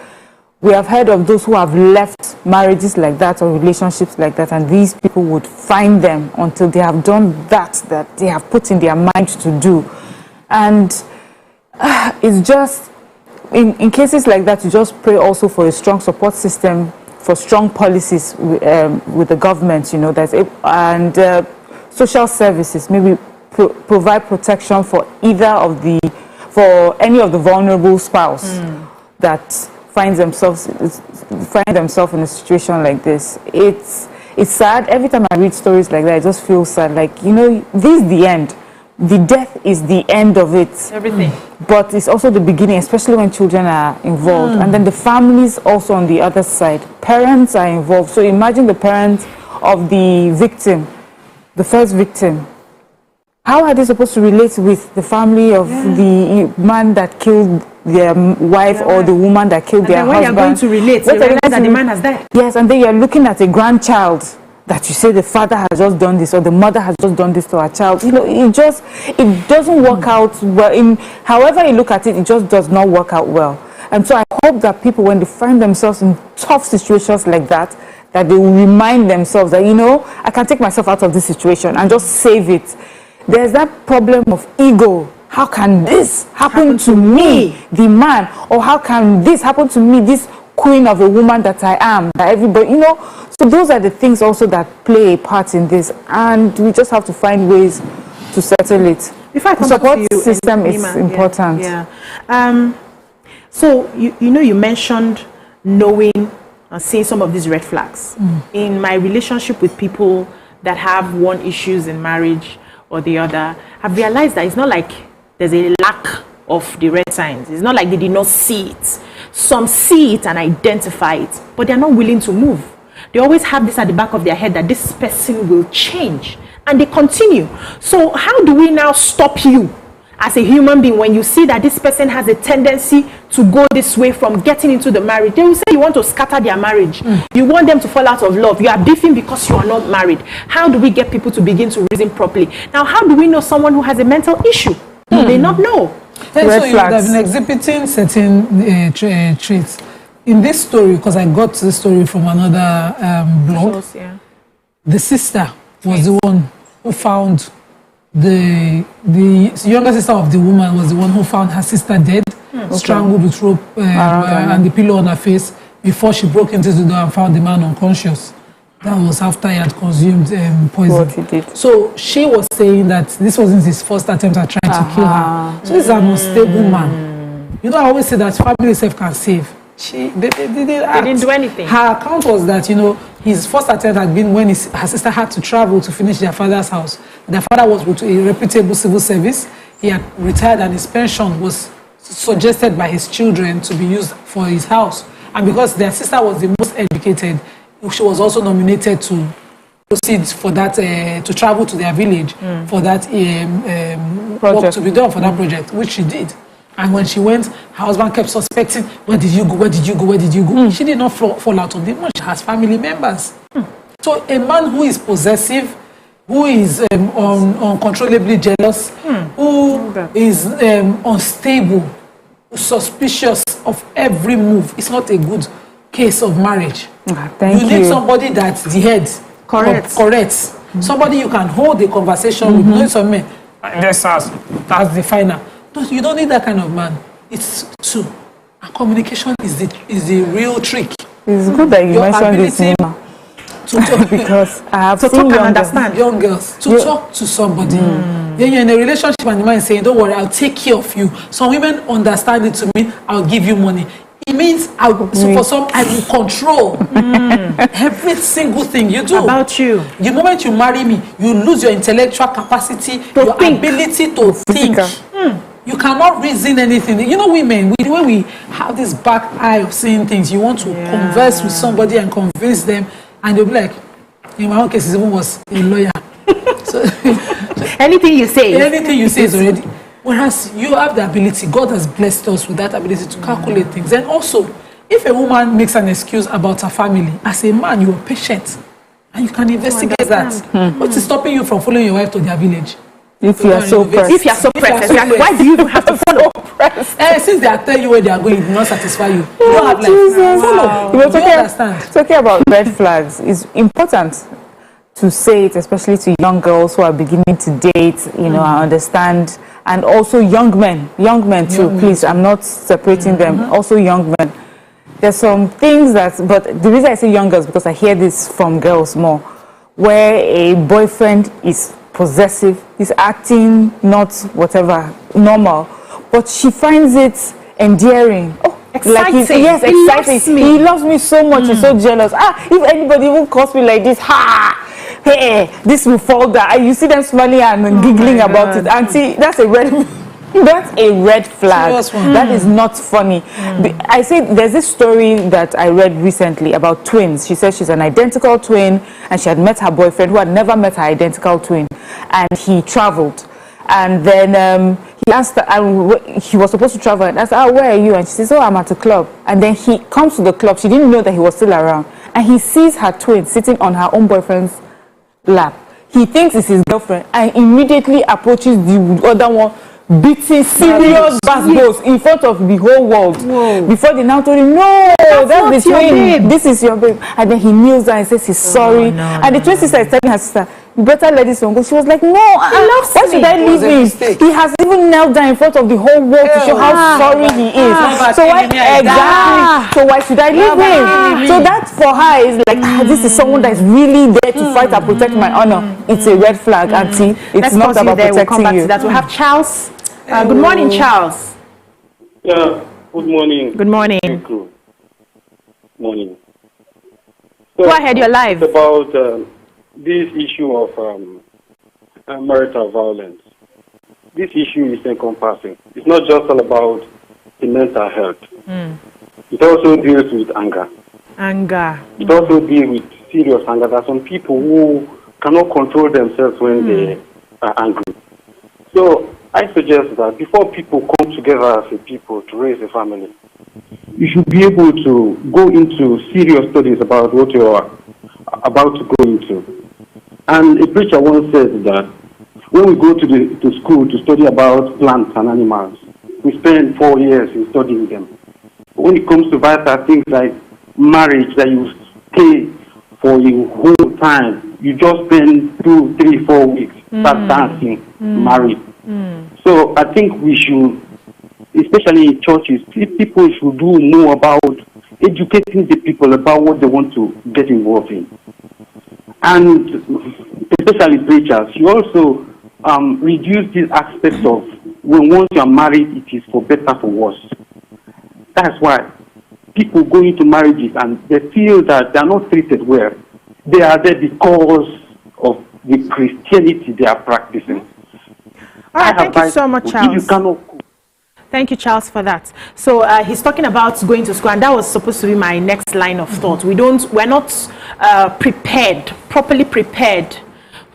we have heard of those who have left marriages like that or relationships like that, and these people would find them until they have done that they have put in their mind to do. And it's just, in cases like that, you just pray also for a strong support system, for strong policies with the government, you know, and social services, maybe provide protection for for any of the vulnerable spouse that finds themselves in a situation like this. It's sad. Every time I read stories like that, I just feel sad. Like, you know, this is the end. The death is the end of it. Everything. But it's also the beginning, especially when children are involved. And then the families also on the other side. Parents are involved. So imagine the parents of the victim, the first victim. How are they supposed to relate with the family of the man that killed their wife or the woman that killed their husband? When you're going to relate, you realize that the man has died. Yes, and then you're looking at a grandchild that you say the father has just done this or the mother has just done this to her child. You know, it doesn't work out well. However you look at it, it just does not work out well. And so I hope that people, when they find themselves in tough situations like that, that they will remind themselves that, you know, I can take myself out of this situation and just save it. There's that problem of ego. How can this happen to me, the man? Or how can this happen to me, this queen of a woman that I am? That everybody, you know. So those are the things also that play a part in this. And we just have to find ways to settle it. Before I come support back to you, system is important. Yeah. So, you know, you mentioned knowing and seeing some of these red flags. In my relationship with people that have one issues in marriage or the other, I've realized that it's not like there's a lack of the red signs. It's not like they did not see it. Some see it and identify it, but they're not willing to move. They always have this at the back of their head that this person will change, and they continue. So how do we now stop you as a human being when you see that this person has a tendency to go this way from getting into the marriage? They will say you want to scatter their marriage. You want them to fall out of love. You are beefing because you are not married. How do we get people to begin to reason properly? Now, how do we know someone who has a mental issue? You may not know. So you would have been exhibiting certain traits. In this story, because I got this story from another blog, the sister was the one who found the younger sister of the woman was the one who found her sister dead, strangled with rope and the pillow on her face before she broke into the door and found the man unconscious. That was after he had consumed poison. So she was saying that this wasn't his first attempt at trying to kill her. So this is an unstable man. You know, I always say that family self can save. They didn't do anything. Her account was that, you know, his first attempt had been when her sister had to travel to finish their father's house. Their father was with a reputable civil service. He had retired and his pension was suggested by his children to be used for his house. And because their sister was the most educated, she was also nominated to proceed for that, to travel to their village for that work to be done for that project, which she did. And when she went, her husband kept suspecting, where did you go, where did you go, where did you go? She did not fall out on them. She has family members. So a man who is possessive, who is uncontrollably jealous, who is unstable, suspicious of every move, it's not a good case of marriage. Thank you need somebody that's the head correct. Somebody you can hold the conversation with. Knowing some men, that's the final. You don't need that kind of man. It's two. And communication is the real trick. It's good that you mentioned this name. Because I have seen young girls to talk to somebody. Then you're in a relationship and the man is saying, don't worry, I'll take care of you. Some women understand it to mean, I'll give you money. It means for some, I will control every single thing you do. About you. The moment you marry me, you lose your intellectual capacity, your ability to think. You cannot reason anything. You know, women, when we have this back eye of seeing things, you want to converse with somebody and convince them, and they'll be like, in my own case, it even was a lawyer. So anything you say is already. Whereas you have the ability, God has blessed us with that ability to calculate things. And also, if a woman makes an excuse about her family, as a man, you are patient. And you can investigate that. What is stopping you from following your wife to their village? If you are so pressed. If you are so pressed, why do you even have to follow? Since they are telling you where they are going, it will not satisfy you. You don't have like follow. You were talking about red flags. It's important to say it, especially to young girls who are beginning to date, you know, I understand. And also young men too, please. I'm not separating them. Also young men. There's some things that, but the reason I say young girls, because I hear this from girls more, where a boyfriend is possessive, is acting not whatever, normal, but she finds it endearing. Oh, exciting. Like yes, exciting. He loves me so much, he's so jealous. If anybody even calls me like this, hey, this will fall down. And you see them smiling and giggling about it. And see, that's a red flag. That is not funny. I say there's this story that I read recently about twins. She said she's an identical twin and she had met her boyfriend who had never met her identical twin, and he traveled. And then he asked her, he was supposed to travel, and asked her, where are you? And she says, I'm at a club. And then he comes to the club. She didn't know that he was still around. And he sees her twin sitting on her own boyfriend's lap. He thinks it's his girlfriend and immediately approaches the other one, beating serious basketballs in front of the whole world. Before they now told him, no, that's the twin. This is your babe. And then he kneels down and says he's sorry. And the twin sister is telling her sister, you better let this one go. She was like, no, why should I leave him? He has even knelt down in front of the whole world to show how sorry he is. So why exactly? So why should I leave him? So that for her is like, this is someone that is really there to fight and protect my honor. It's a red flag, auntie. It's not about protecting we'll come back you. To that. We'll have Charles. Good morning, Charles. Yeah, good morning. Good morning. Good morning. So go ahead, you're live. It's about this issue of marital violence. This issue is encompassing. It's not just all about the mental health. It also deals with anger. It also deals with serious anger. There are some people who cannot control themselves when they are angry. So I suggest that before people come together as a people to raise a family, you should be able to go into serious studies about what you are about to go into. And a preacher once said that when we go to school to study about plants and animals, we spend 4 years in studying them. But when it comes to vital things like marriage that you stay for a whole time, you just spend 2, 3, 4 weeks start dancing, married. So I think we should, especially in churches, people should do more about educating the people about what they want to get involved in. And especially preachers, you also reduce this aspect of when once you are married, it is for better, for worse. That's why people go into marriages and they feel that they are not treated well. They are there because of the Christianity they are practicing. All right, thank you so much, Charles. Thank you, Charles, for that. So he's talking about going to school, and that was supposed to be my next line of thought. We're not properly prepared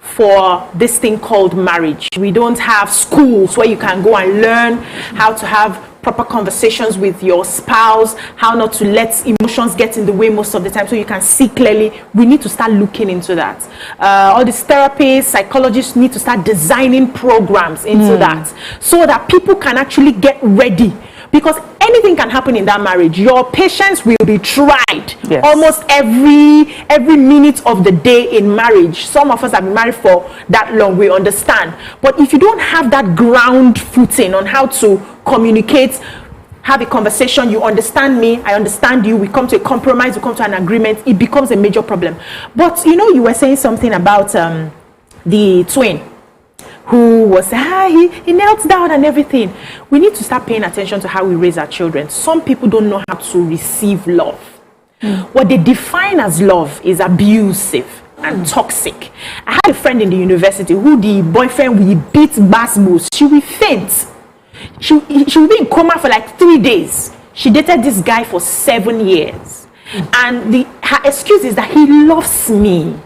for this thing called marriage. We don't have schools where you can go and learn how to have proper conversations with your spouse, how not to let emotions get in the way most of the time so you can see clearly. We need to start looking into that. All these therapists, psychologists need to start designing programs into that so that people can actually get ready, because anything can happen in that marriage. Your patience will be tried almost every minute of the day in marriage. Some of us have been married for that long, we understand. But if you don't have that ground footing on how to communicate, have a conversation, you understand me, I understand you, we come to a compromise, we come to an agreement, it becomes a major problem. But you know, you were saying something about the twin who was, he knelt down and everything. We need to start paying attention to how we raise our children. Some people don't know how to receive love. What they define as love is abusive and toxic. I had a friend in the university who the boyfriend will beat basketballs. She will faint. She will be in coma for like 3 days. She dated this guy for 7 years. And her excuse is that he loves me.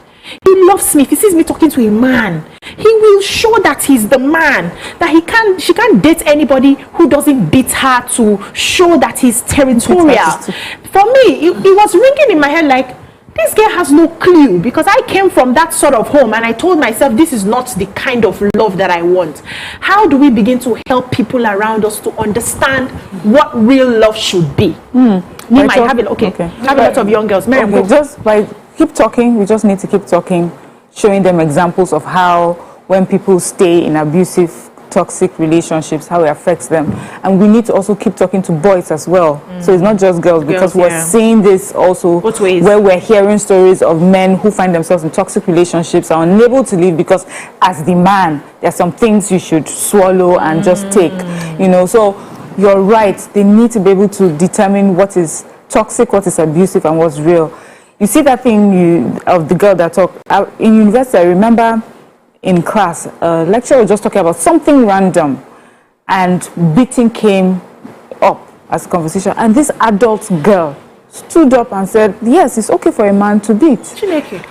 He loves me. If he sees me talking to a man, he will show that he's the man, that she can't date anybody who doesn't beat her, to show that he's territorial. For me, it was ringing in my head like, this girl has no clue, because I came from that sort of home and I told myself this is not the kind of love that I want. How do we begin to help people around us to understand what real love should be? Me might have it, have a lot of young girls. Mary, just by keep talking, we just need to keep talking, showing them examples of how when people stay in abusive, toxic relationships, how it affects them. And we need to also keep talking to boys as well. So it's not just girls, because we're seeing this also where we're hearing stories of men who find themselves in toxic relationships, are unable to leave because as the man, there are some things you should swallow and just take, you know. So you're right, they need to be able to determine what is toxic, what is abusive, and what's real. You see that thing of the girl that talked in university. I remember in class, a lecturer was just talking about something random, and beating came up as conversation. And this adult girl stood up and said, yes, it's okay for a man to beat.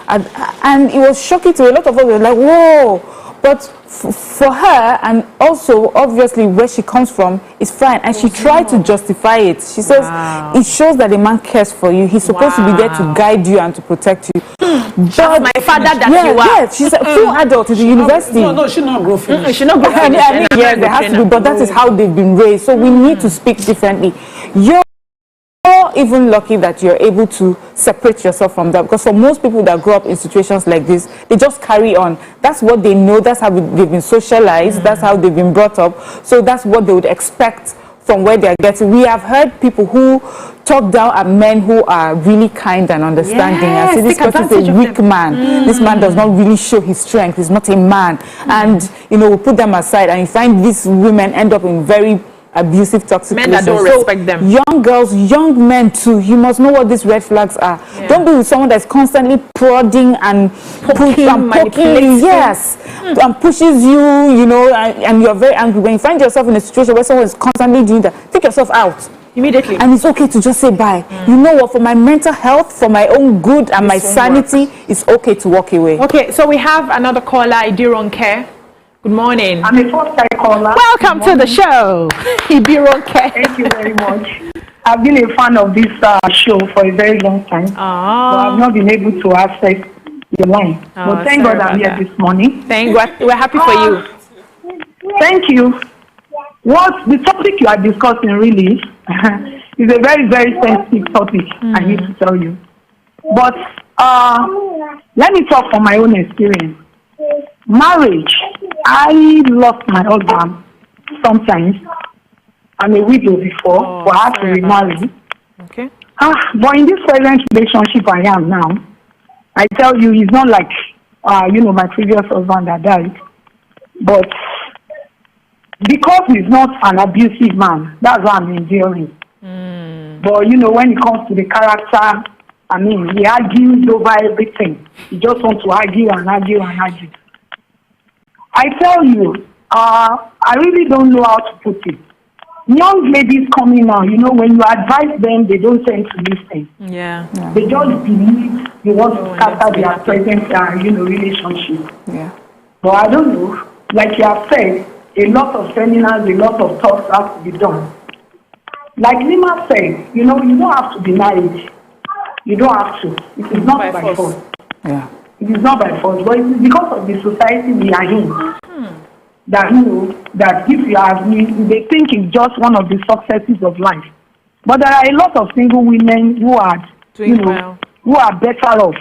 And it was shocking to a lot of us. We were like, whoa. But for her, and also obviously where she comes from, is fine. And she tried to justify it. She says, it shows that a man cares for you. He's supposed to be there to guide you and to protect you. But my father that you are. Yes, she's a full adult in the university. No, she's not grown finish. She's not grown finish. I mean, yes, there has to be, but that is how they've been raised. So we need to speak differently. You're even lucky that you're able to separate yourself from that, because for most people that grow up in situations like this, they just carry on. That's what they know. That's how they've been socialized. That's how they've been brought up. So that's what they would expect from where they're getting. We have heard people who talk down at men who are really kind and understanding. I say this person is a weak man. This man does not really show his strength. He's not a man. And, you know, we put them aside, and you find these women end up in very abusive, toxic men that don't respect them. Young girls, young men too, you must know what these red flags are. Don't be with someone that's constantly prodding and poking you, and pushes you, you know, and you're very angry. When you find yourself in a situation where someone is constantly doing that, take yourself out immediately. And it's okay to just say bye. You know what, for my mental health, for my own good and my sanity, it's okay to walk away. Okay, so we have another caller, Idironke. Good morning. I'm a first-time caller. Welcome to the show, Idironke. Thank you very much. I've been a fan of this show for a very long time, so I've not been able to access the line. But thank God I'm here this morning. Thank God. We're happy for you. Thank you. What the topic you are discussing really is a very, very sensitive topic, I need to tell you. But let me talk from my own experience. Marriage, I lost my husband sometimes. I'm a widow before, but I had to remarry. Okay. But in this present relationship I am now, I tell you, it's not like, my previous husband that died. But because he's not an abusive man, that's why I'm enduring. But, when it comes to the character, I mean, he argues over everything. He just wants to argue and argue and argue. I tell you, I really don't know how to put it. Young ladies coming now, when you advise them, they don't tend to listen. Yeah. They just believe you want to scatter their present, relationship. Yeah. But I don't know. Like you have said, a lot of seminars, a lot of talks have to be done. Like Lima said, you don't have to be married. You don't have to. It is not by force. Yeah. It is not by force, but it is because of the society we are in that that if you ask me, they think it's just one of the successes of life. But there are a lot of single women who are who are better off,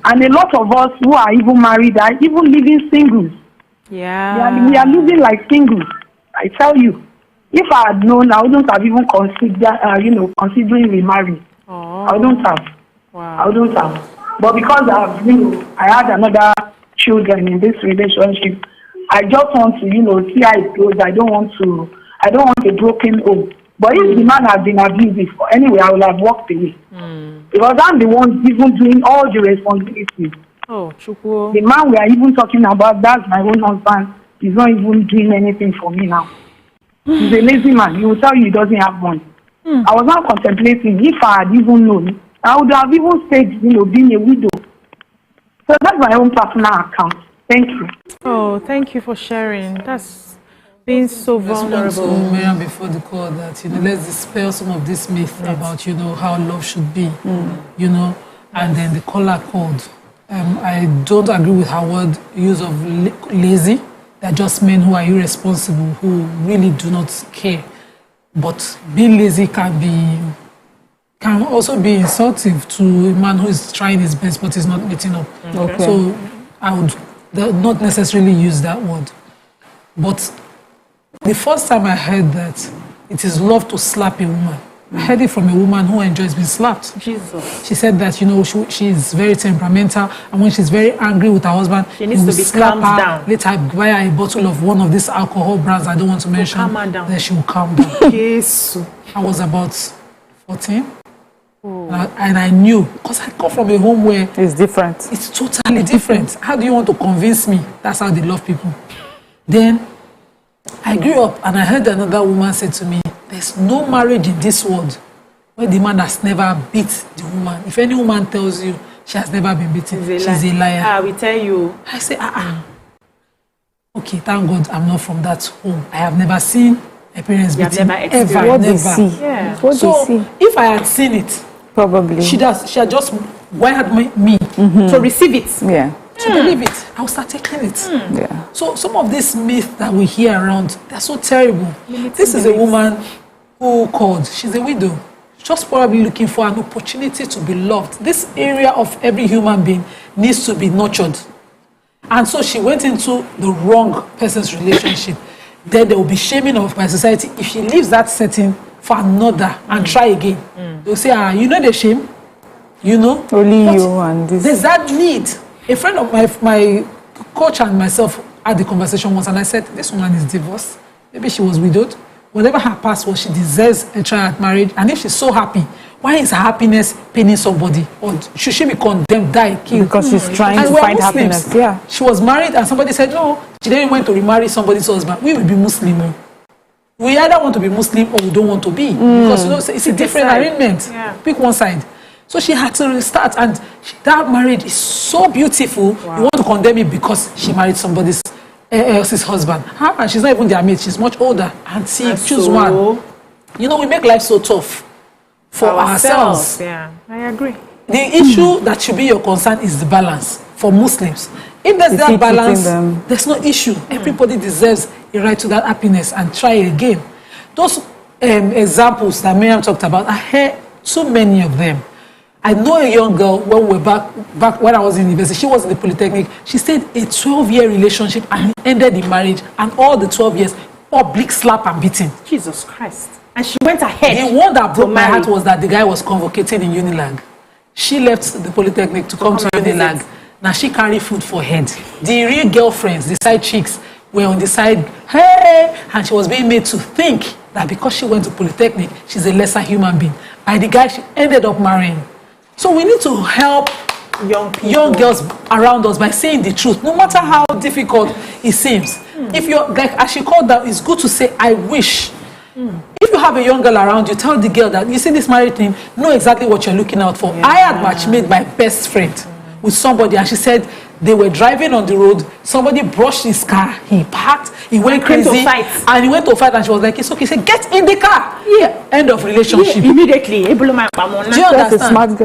and a lot of us who are even married are even living singles. Yeah. We are living like singles. I tell you, if I had known, I wouldn't have even considered considering remarrying. I wouldn't have. Wow. I wouldn't have. But because I had another children in this relationship, I just want to, see how it goes. I don't want a broken home. But if the man has been abusive, anyway, I will have walked away. Because I'm the one even doing all the responsibilities. Oh, Chukwu. The man we are even talking about, that's my own husband, he's not even doing anything for me now. He's a lazy man. He will tell you he doesn't have money. I was not contemplating, if I had even known, I would have even stayed, being a widow. So that's my own personal account. Thank you. Oh, thank you for sharing. That's being so vulnerable. I just want to before the call that, let's dispel some of this myth about, how love should be. and then the caller called. I don't agree with her word use of lazy. They're just men who are irresponsible, who really do not care. But being lazy can also be insultive to a man who is trying his best but is not meeting up. Okay. So I would not necessarily use that word. But the first time I heard that it is love to slap a woman, I heard it from a woman who enjoys being slapped. Jesus. She said that, she is very temperamental, and when she's very angry with her husband, she needs to be calmed down. Let her buy her a bottle of one of these alcohol brands I don't want to mention. Calm her down. Then she will calm down. Yes. I was about 14. And I knew, because I come from a home where it's different. It's totally different. How do you want to convince me that's how they love people? Then I grew up and I heard another woman say to me, there's no marriage in this world where the man has never beat the woman. If any woman tells you she has never been beaten, she's a liar. I will tell you. I say, okay, thank God I'm not from that home. I have never seen my parents beaten. Ever. What they see. Yeah. What So they see. if I had seen it, probably she had just wired me to receive it. Yeah. To believe it, I will start taking it. Yeah. So some of these myths that we hear around, they're so terrible. This is a woman who called. She's a widow. Just probably looking for an opportunity to be loved. This area of every human being needs to be nurtured. And so she went into the wrong person's relationship. Then there will be shaming of by society if she leaves that setting for another and try again. They'll say, you know the shame? You know? Only But you and this. there's that need. A friend of my coach and myself had the conversation once, and I said, this woman is divorced. Maybe she was widowed. Whatever her past was, she deserves a try at marriage. And if she's so happy, why is her happiness paining somebody? Or should she be condemned, die, killed? Because she's trying And to we're find Muslims. happiness. Yeah. She was married, and somebody said, no, she didn't want to remarry somebody's husband. We will be Muslim. We either want to be Muslim or we don't want to be. Because it's a different arrangement. Yeah. Pick one side. So she had to restart, and that marriage is so beautiful. Wow. You want to condemn it because she married somebody else's husband. And she's not even their mate. She's much older. And see, choose one. We make life so tough for ourselves. Yeah, I agree. The issue that should be your concern is the balance for Muslims. If there's that balance, there's no issue. Everybody deserves a right to that happiness and try it again. Those examples that Miriam talked about, I heard too many of them. I know a young girl when we were back when I was in university. She was in the Polytechnic. She stayed a 12-year relationship and ended in marriage. And all the 12 years, public slap and beating. Jesus Christ. And she went ahead. The one that broke my heart was that the guy was convocated in Unilag. She left the Polytechnic to come to Unilag. Now she carried food for head. The real girlfriends, the side chicks, were on the side, hey! And she was being made to think that because she went to Polytechnic, she's a lesser human being. By the guy she ended up marrying. So we need to help young girls around us by saying the truth, no matter how difficult it seems. If you're, like as she called that, it's good to say, I wish. If you have a young girl around you, tell the girl that, you see this married thing, know exactly what you're looking out for. I had matchmade my best friend with somebody, and she said they were driving on the road, somebody brushed his car, he parked, he went crazy, and he went to fight, and she was like, it's okay. He said, get in the car. Yeah. End of relationship. Yeah, immediately. Do you understand?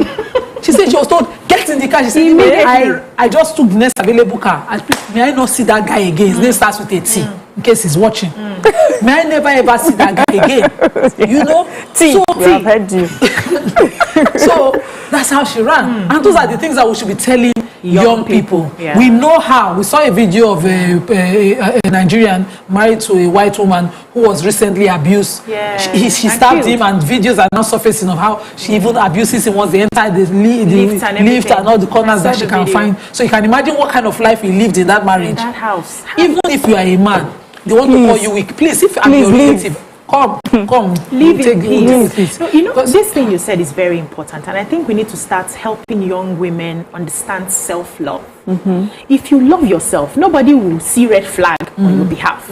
She said she was told, get in the car. She said, I just took the next available car. May I not see that guy again? His name starts with a T, in case he's watching. May I never ever see that guy again? You know? T. I've heard you. So that's how she ran. And those are the things that we should be telling young people. Yeah. We know how. We saw a video of a Nigerian married to a white woman who was recently abused. Yeah. She stabbed him, and videos are now surfacing of how she even abuses him once they enter the lift and all the corners that she can find. So you can imagine what kind of life he lived in that marriage. In that house. Even if you are a man, they want to call you weak. Please, if I'm your relative, come. Live in peace. No, this thing you said is very important, and I think we need to start helping young women understand self-love. If you love yourself, nobody will see red flag on your behalf.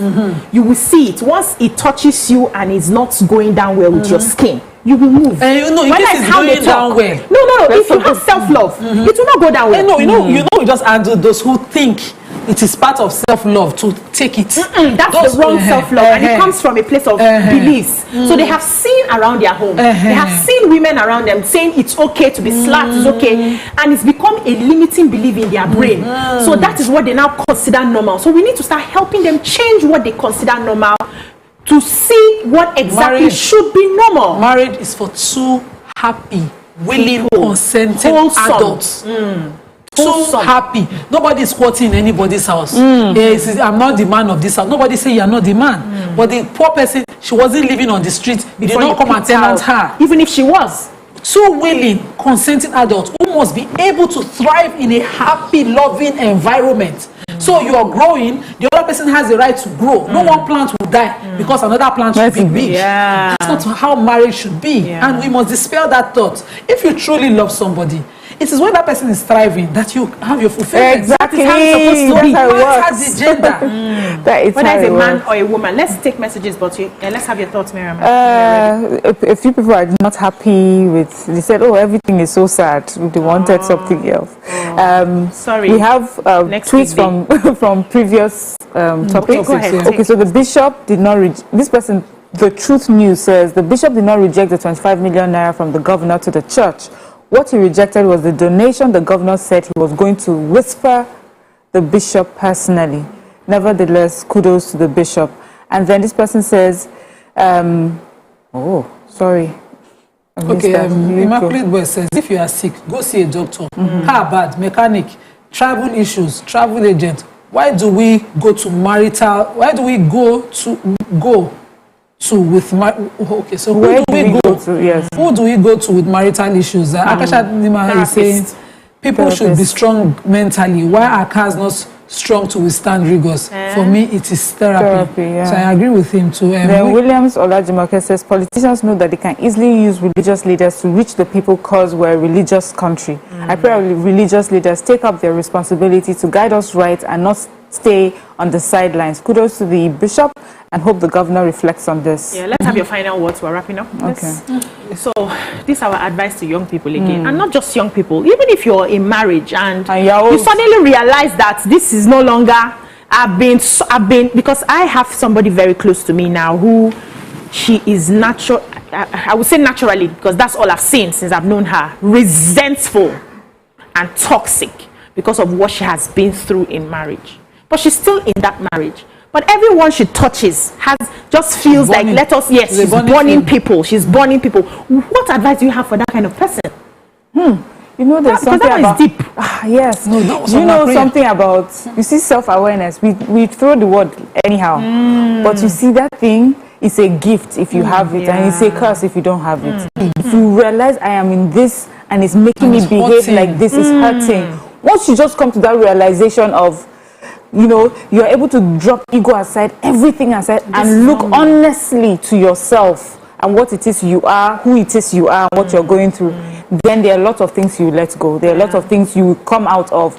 You will see it once it touches you and it's not going down well with your skin. You will move. In case it's going down well. No. If you have self-love, it will not go down well. You know, we just handle those who think it is part of self-love to take it. That's the wrong self-love, and it comes from a place of beliefs. So they have seen around their home, they have seen women around them saying it's okay to be slapped, it's okay, and it's become a limiting belief in their brain. So that is what they now consider normal. So we need to start helping them change what they consider normal to see what exactly should be normal. Marriage is for two happy, willing, consenting adults. So happy. Nobody is quoting anybody's house. Yes, I'm not the man of this house. Nobody say you're not the man. But the poor person, she wasn't living on the street. They did not come and tenant her. Even if she was. Two willing, consenting adults who must be able to thrive in a happy, loving environment. So you are growing, the other person has the right to grow. No one plant will die because another plant should be big. That's not how marriage should be. And we must dispel that thought. If you truly love somebody, it is when that person is thriving that you have your fulfillment. Exactly. That is how it's supposed to be. That's how it works. Has the gender. That is whether how it's a it man works. or a woman. Let's take messages, but let's have your thoughts, Miriam. A few people are not happy with. They said, "Oh, everything is so sad." They wanted something else. Sorry. We have tweets from previous topics. Go ahead. Okay, so the bishop did not. This person, the Truth News says, the bishop did not reject the 25 million naira from the governor to the church. What he rejected was the donation the governor said he was going to whisper the bishop personally. Nevertheless, kudos to the bishop. And then this person says, oh, sorry. Okay, Immaculate Boy says, if you are sick, go see a doctor. Car bad, mechanic, travel issues, travel agent. Why do we go to marital? Why do we go to with okay, so who do we go to? Yes. Who do we go to with marital issues? Akasha Nima is saying people should be strong mentally. Why are cars not strong to withstand rigors? For me, it is therapy. So I agree with him too. Then Williams Olajimoke says politicians know that they can easily use religious leaders to reach the people because we're a religious country. I pray our religious leaders take up their responsibility to guide us right and not stay on the sidelines. Kudos to the bishop and hope the governor reflects on this. Yeah, let's have your final words. We're wrapping up. Okay. So this is our advice to young people again, and not just young people. Even if you're in marriage and you suddenly realize that this is no longer, I've been because I have somebody very close to me now who she is natural. I would say naturally because that's all I've seen since I've known her. Resentful and toxic because of what she has been through in marriage. But she's still in that marriage. But everyone she touches just feels like she's burning people. She's burning people. What advice do you have for that kind of person? You know, there's something about deep. Yes. No, that was you know something about self-awareness. We throw the word anyhow, but you see that thing is a gift if you have it, and it's a curse if you don't have it. If you realize I am in this and it's making me behave like this, is hurting. Once you just come to that realization of, you know, you're able to drop ego aside, everything aside, and look honestly to yourself and what it is you are, who it is you are, and what you're going through, then there are a lot of things you let go. There are a lot of things you come out of.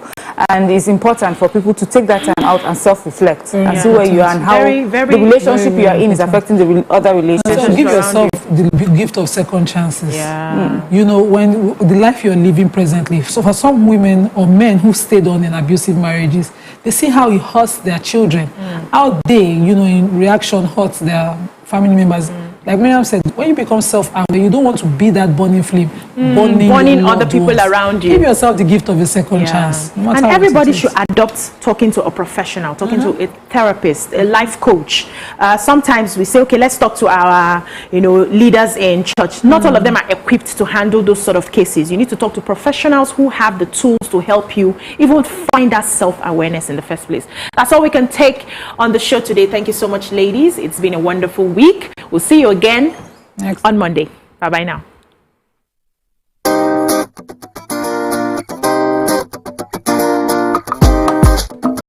And it's important for people to take that time out and self-reflect and see where you are and how the relationship you are in is affecting the other relationships. So give yourself the gift of second chances. You know, when the life you're living presently, so for some women or men who stayed on in abusive marriages, they see how it hurts their children, how they, you know, in reaction hurts their family members. Like Miriam said, when you become self-aware, you don't want to be that burning flame, burning other people around you. Give yourself the gift of a second chance. No And everybody should adopt talking to a professional, talking to a therapist, a life coach. Sometimes we say, okay, let's talk to our, leaders in church. Not all of them are equipped to handle those sort of cases. You need to talk to professionals who have the tools to help you even find that self-awareness in the first place. That's all we can take on the show today. Thank you so much, ladies. It's been a wonderful week. We'll see you again on Monday. Bye-bye now.